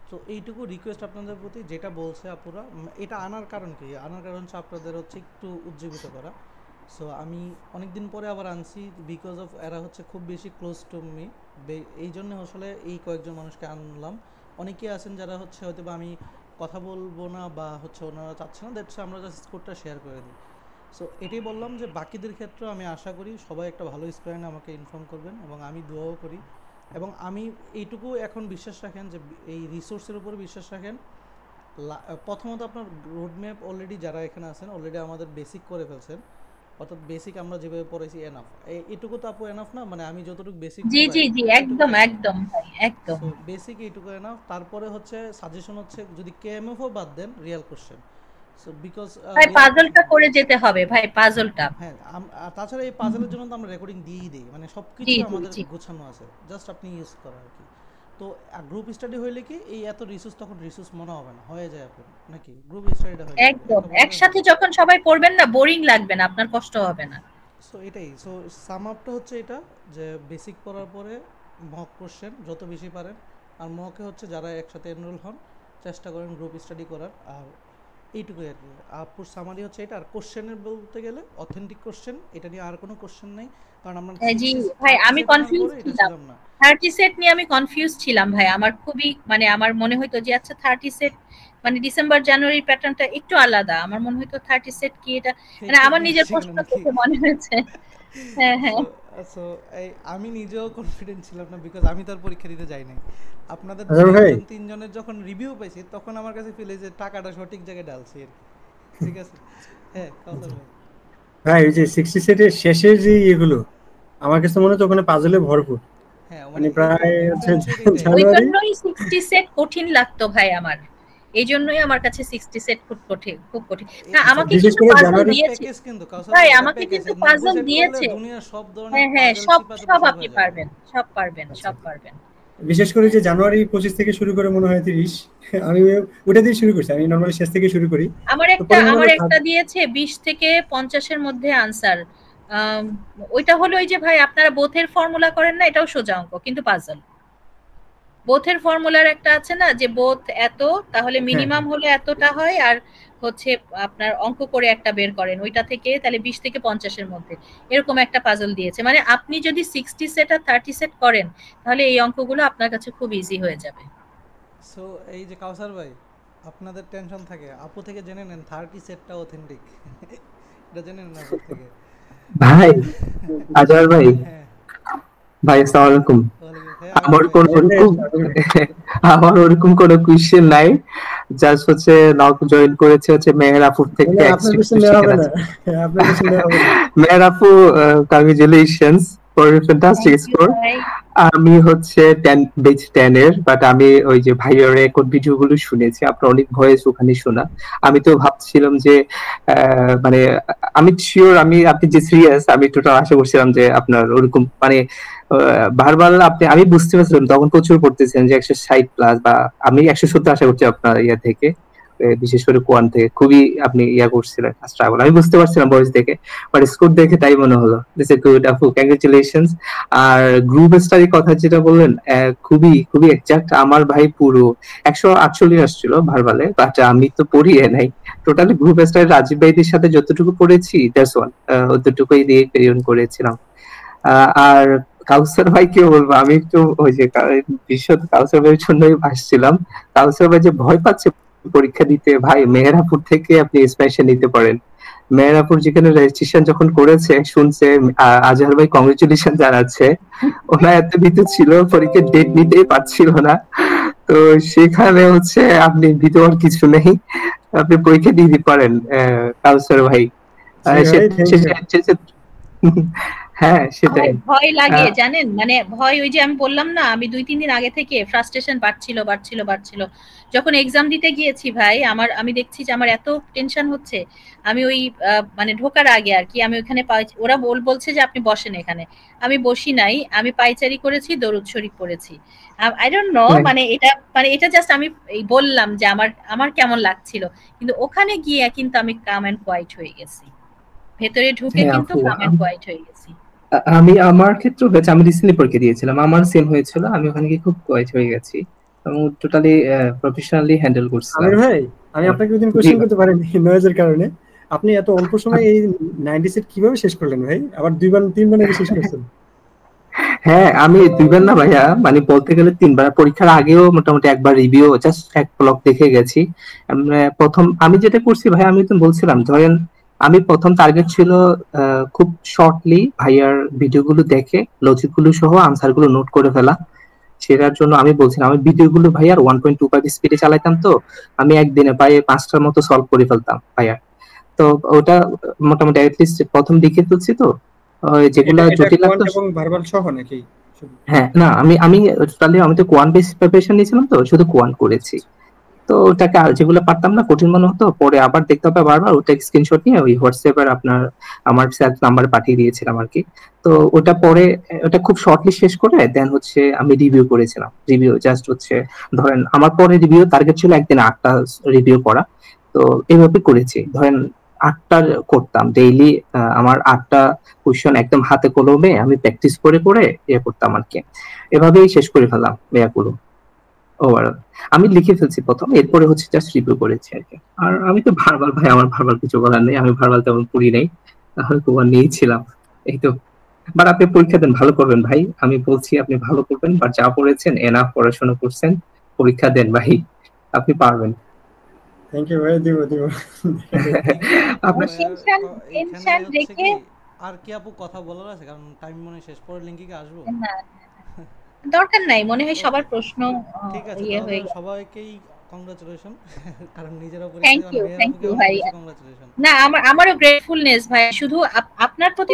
তো এইটুকু রিকোয়েস্ট আপনাদের প্রতি, যেটা বলছে আপুরা এটা আনার কারণ কি, আনার কারণ হচ্ছে আপনাদের হচ্ছে একটু উজ্জীবিত করা। সো আমি অনেক দিন পরে আবার আনছি বিকজ অফ এরা হচ্ছে খুব বেশি ক্লোজ টু মি, এই জন্য আসলে এই কয়েকজন মানুষকে আনলাম। অনেকেই আছেন যারা হচ্ছে হয়তো বা আমি কথা বলবো না বা হচ্ছে ওনারা চাচ্ছে না, দ্যাটস আমরা জাস্ট স্কোরটা শেয়ার করে দিই। সো এটাই বললাম যে বাকিদের ক্ষেত্রেও আমি আশা করি সবাই একটা ভালো স্কোর এনে আমাকে ইনফর্ম করবেন, এবং আমি দোয়াও করি। এবং আমি এইটুকু এখন বিশ্বাস রাখেন যে এই রিসোর্সের উপর বিশ্বাস রাখেন। প্রথমত আপনার রোড ম্যাপ অলরেডি যারা এখানে আছেন অলরেডি আমাদের বেসিক করে ফেলছেন, অর্থাৎ বেসিক আমরা যেভাবে পড়াইছি এনাফ, এটুকু তো আপু এনাফ না, মানে আমি যতটুকু বেসিক জি পড়াই জি জি, এটুকু একদম এনাফ। একদম ভাই, একদম। সো বেসিক এইটুকু এনাফ। তারপরে হচ্ছে সাজেশন হচ্ছে যদি কেএমএফও বাদ দেন রিয়েল কোশ্চেন, সো বিকজ ভাই পাজলটা করে যেতে হবে ভাই, পাজলটা। হ্যাঁ আর তাছাড়া এই পাজলের জন্য তো আমরা রেকর্ডিং দিয়েই দিই, মানে সব জি কিছু জি আমাদের জি, গোছানো আছে, জাস্ট আপনি ইউজ করা আর কি। তো গ্রুপ স্টাডি হইলে কি এই এত রিসোর্স তখন রিসোর্স মনে হবে না, হয়ে যায় এখন নাকি গ্রুপ স্টাডিটা হয়ে যাবে একদম একটা বললে একসাথে হয়ে যায়। যখন সবাই পড়বেন না বোরিং লাগবে না, আপনার কষ্ট হবে না। সো এটাই, সো সাম আপটা হচ্ছে এটা যে বেসিক পড়ার পরে মক কোশ্চেন যত বেশি পারেন, আর মকে হচ্ছে যারা একসাথে এনরোল হন চেষ্টা করেন গ্রুপ স্টাডি করার, আর এইটুকুই আর কি। আপুর সামারি হচ্ছে এটা। আর কোশ্চেনের বলতে গেলে অথেন্টিক কোশ্চেন, এটা নিয়ে আর কোনো কোশ্চেন নেই, কারণ আমরা জি 30 ভাই, আমি সেট আনার কনফিউজ পরে এটা ছিলাম, ছিলাম না। 30 সেট নিয়ে আমি কনফিউজ ছিলাম ভাই। আমার খুবই মানে আমার মনে হইতো যে আচ্ছা 30 সেট মানে ডিসেম্বর জানুয়ারির প্যাটার্নটা একটু আলাদা, আমার মনে হইতো 30 সেট কি এটা, মানে ফেক আমার নিয়ে নিজের সেখানে প্রশ্ন নাকি? থেকে মনে হয়েছে। হ্যাঁ হ্যাঁ, সো সো এই আমি নিজেও কনফিডেন্ট ছিলাম না, বিকজ আমি তার পরীক্ষা দিতে যাই নাই। আপনাদের আজহার ভাই, দুজন তিনজনের যখন রিভিউ পাইছি তখন আমার কাছে ফিল হয়েছে টাকাটা সঠিক জায়গায় ডালছি আর কি। ঠিক আছে, হ্যাঁ কাউসার ভাই। ভাই ওই যে 60 সেটের শেষের যে এগুলো আমার কাছে মনে হচ্ছে ওখানে পাজলে ভরপুর, হ্যাঁ মানে এই তো প্রায় হচ্ছে ডিফারেন্সিয়েট এটাই। ওই জানুয়ারি। জন্যই 60 সেট কঠিন লাগতো ভাই আমার, এই জন্যই আমার কাছে 60 সেট খুব কঠিন, খুব কঠিন। না আচ্ছা, আমাকে বিশেষ কিন্তু করে পাজল জানুয়ারি। দিয়েছে প্যাকেজ কিন্তু কাউসার ভাই, ভাই এটা আমাকে প্যাকেজ, কিন্তু 90 পাজল সেট করলে দিয়েছে। দুনিয়ার সব ধরনের হ্যাঁ হ্যাঁ, পাজল সব চিপাতে সব সব আপনি হয়ে যাবে। পারবেন, সব পারবেন, আচ্ছা, সব পারবেন। বিশেষ করে যে জানুয়ারি 25 থেকে শুরু করে মনে হয় 30, আমি ওটা দিয়ে শুরু করছি, আমি নর্মালি শেষ থেকে শুরু করি। আমার তো একটা পরে মনে আমার হয় একটা দিয়েছে 20 থেকে 50 এর মধ্যে আনসার। ওইটা হলো ওই যে ভাই আপনারা বোথের ফর্মুলা করেন না, এটাও সোজা অঙ্ক কিন্তু পাজল। বোথের ফর্মুলার একটা আছে না যে বোথ এত, তাহলে মিনিমাম হলে এতটা হয়, আর হচ্ছে আপনার অঙ্ক করে একটা বের করেন ওইটা থেকে, তাহলে 20 থেকে 50 এর মধ্যে এরকম একটা পাজল দিয়েছে। মানে আপনি যদি 60 সেট আর 30 সেট করেন তাহলে এই অঙ্কগুলো আপনার কাছে খুব ইজি হয়ে যাবে। সো এই যে কাউসার ভাই, আপনাদের টেনশন থাকে, আপু থেকে জেনে নেন 30 সেটটা অথেন্টিক, এটা জেনে নেন আপু থেকে। ভাই আজহার ভাই, হ্যাঁ ভাই আসসালামু আলাইকুম। হ্যাঁ আমার কোন ওরকম আমার ওরকম কোনো কোশ্চেন নাই, জাস্ট হচ্ছে নক জয়েন করেছে হচ্ছে মেহের আপুর থেকে। আপনার কোশ্চেন নেওয়া হবে না, আপনার কোশ্চেন নেওয়া হবে না। মেহের আপু, কংগ্রেচুলেশনস ফর ফ্যান্টাস্টিক স্কোর। আমি হচ্ছে 10 এর, বাট আমি ওই যে ভাইয়ের রেকর্ড ভিডিও গুলো শুনেছি, আপনার অনেক ভয়েস ওখানে শোনা। আমি তো ভাবছিলাম যে মানে আমি শিওর আপনি যে সিরিয়াস, আমি টোটাল আশা করছিলাম যে আপনার ওরকম মানে বারবার আমি বুঝতে পারছিলাম তখন প্রচুর পড়তেছেন যে 160+ বা আমি 170 আশা করছি আপনার ইয়া থেকে, বিশেষ করে কোয়ান থেকে খুবই আপনি ইয়া করছিলেন স্ট্রাগল, আমি বুঝতে পারছিলাম ভয়েস দেখে, বাট স্কোর দেখে তাই মনে হলো। দিস ইজ গুড আপু, কংগ্রেচুলেশনস। আর গ্রুপ স্টাডি কথা যেটা বললেন, খুবই খুবই এক্সাক্ট। আমার ভাই পুরো 148 আসছিল ভার্বালে, বাট আমি তো পড়িয়ে নাই। টোটালি গ্রুপ স্টাডি রাজীব ভাইদের সাথে যতটুকু পড়েছি দ্যাটস ওয়ান, অতটুকুই দিয়ে ক্যারি করেছিলাম। আর কাউসার ভাই কি বলবো, আমি একটু ওই যে বিশ্বত কাউসার ভাইয়ের জন্যই ভাসছিলাম। কাউসার ভাই যে ভয় পাচ্ছে পরীক্ষা দিতে, ভাই মেহেরাপুর থেকে আপনি ইন্সপিরেশন নিতে পারেন। মেহেরাপুর যেখানে রেজিস্ট্রেশন যখন করেছে, শুনছে আজহার ভাই কংগ্রেচুলেশন জানাচ্ছে, ওনার এত ভীতু ছিল পরীক্ষার ডেট নিতেই পারছিল না। তো সেখানে হচ্ছে আপনি ভীতু হওয়ার কিছু নেই, আপনি পরীক্ষা দিয়ে দিতে পারেন কাউসার ভাই। হ্যাঁ সেটাই। ভয় লাগে জানেন, মানে ভয়, ওই যে আমি বললাম না, আমি 2-3 দিন আগে থেকে ফ্রাস্ট্রেশন বাড়ছিল। যখন এক্সাম দিতে গিয়েছি ভাই, আমি দেখছি যে আমার এত টেনশন হচ্ছে, আমি ওই মানে ঢোকার আগে আর কি, আমি ওখানে ওরা বলছে যে আপনি বসেন এখানে, আমি বসি নাই, আমি পায়চারি করেছি, দরুদ শরীফ পড়েছি। আই ডোন্ট নো, মানে এটা জাস্ট আমি বললাম যে আমার কেমন লাগছিল, কিন্তু ওখানে গিয়ে কিন্তু আমি কাম এন্ড কোয়াইট হয়ে গেছি, ভেতরে ঢুকে কিন্তু কাম এন্ড কোয়াইট হয়ে গেছি। আমার ক্ষেত্রে হয়েছে, আমি রিসেন্টলি পরীক্ষা দিয়েছিলাম, আমার সেম হয়েছিল, আমি ওখানে গিয়ে খুব কোয়াইট হয়ে গেছি এবং টোটালি প্রফেশনালি হ্যান্ডেল করছিলাম। আমির ভাই, আমি আপনাকে ওইদিন কোশ্চেন করতে পারিনি নয়েজের কারণে, আপনি এত অল্প সময়ে এই 90 সেট কিভাবে শেষ করলেন ভাই? আবার 2-3 বার শেষ করছেন? হ্যাঁ, আমি 2বার না ভাইয়া, মানে বলতে গেলে 3বার। পরীক্ষার আগেও মোটামুটি একবার রিভিউ জাস্ট এক ব্লক দেখে গেছি। প্রথম আমি যেটা করছি ভাই, আমি তো বলছিলাম, ধরেন আমি প্রথম টার্গেট ছিল খুব শর্টলি ভাইয়ার ভিডিওগুলো দেখে লজিকগুলো সহ আনসারগুলো নোট করে ফেলা। সেটার জন্য আমি বলছিলাম, আমি ভিডিওগুলো ভাইয়ার 1.25 স্পিডে চালাইতাম, তো আমি একদিনে প্রায় 5টার মতো সলভ করে ফেলতাম ভাইয়ার। তো ওটা মোটামুটি অ্যাটলিস্ট প্রথম দিকে তুলছি। তো যেগুলো জটিল লাগতো এবং ভার্বাল সহ নাকি? হ্যাঁ, না আমি টোটালি, আমি তো কোয়ান বেস প্রিপারেশন নিয়েছিলাম, তো শুধু কোয়ান করেছি। তো ওটাকে যেগুলো পারতাম না, কঠিন মনে হতো, পরে আবার দেখতে হবে বারবার, ওটা স্ক্রিনশট নিয়ে ওই হোয়াটসঅ্যাপের আমার সেলফ নাম্বারে পাঠিয়ে দিয়েছিলাম আর কি। তো ওটা পরে ওটা খুব শর্টলি শেষ করে দেন হচ্ছে আমি রিভিউ করেছিলাম। রিভিউ জাস্ট হচ্ছে ধরেন আমার পরে রিভিউ টার্গেট ছিল একদিনে 8টা রিভিউ করা, তো এইভাবে করেছি। ধরেন 8টা করতাম ডেইলি, আমার 8টা কোশ্চেন একদম হাতে কলমে আমি প্র্যাকটিস করে করে করতাম আর কি। এভাবেই শেষ করে ফেললাম মেয়াগুলো ওভারঅল। আমি লিখে ফেলছি প্রথম, এরপরে হচ্ছে জাস্ট রিভিউ করেছি আর কি। আর আমি তো ভার্বাল ভাই, আমার ভার্বাল কিছু বলার নেই, আমি ভার্বাল তেমন পড়ি নাই, তাহলে তোমার নিয়েছিলাম এই তো। বাট আপনি পরীক্ষা দেন, ভালো করবেন ভাই, আমি বলছি আপনি ভালো করবেন, বাট যা পড়েছেন এনাফ পড়াশোনা করছেন, পরীক্ষা দেন ভাই, আপনি পারবেন। থ্যাংক ইউ ভাই, দিব আপনার টেনশন রেখে। আর কি আপু কথা বলার আছে? কারণ টাইম মনে শেষ, পরের লিংকে কি আসবো? না দরকার নাই, মনে হয় সবার প্রশ্ন ঠিক আছে। হয়ে গেছে। সবাইকেই কংগ্রাচুলেশন, কারণ নিজেরা থ্যাংক ইউ ভাই। কংগ্রাচুলেশন। না আমারও গ্রেটফুলনেস ভাই, শুধু আপনার প্রতি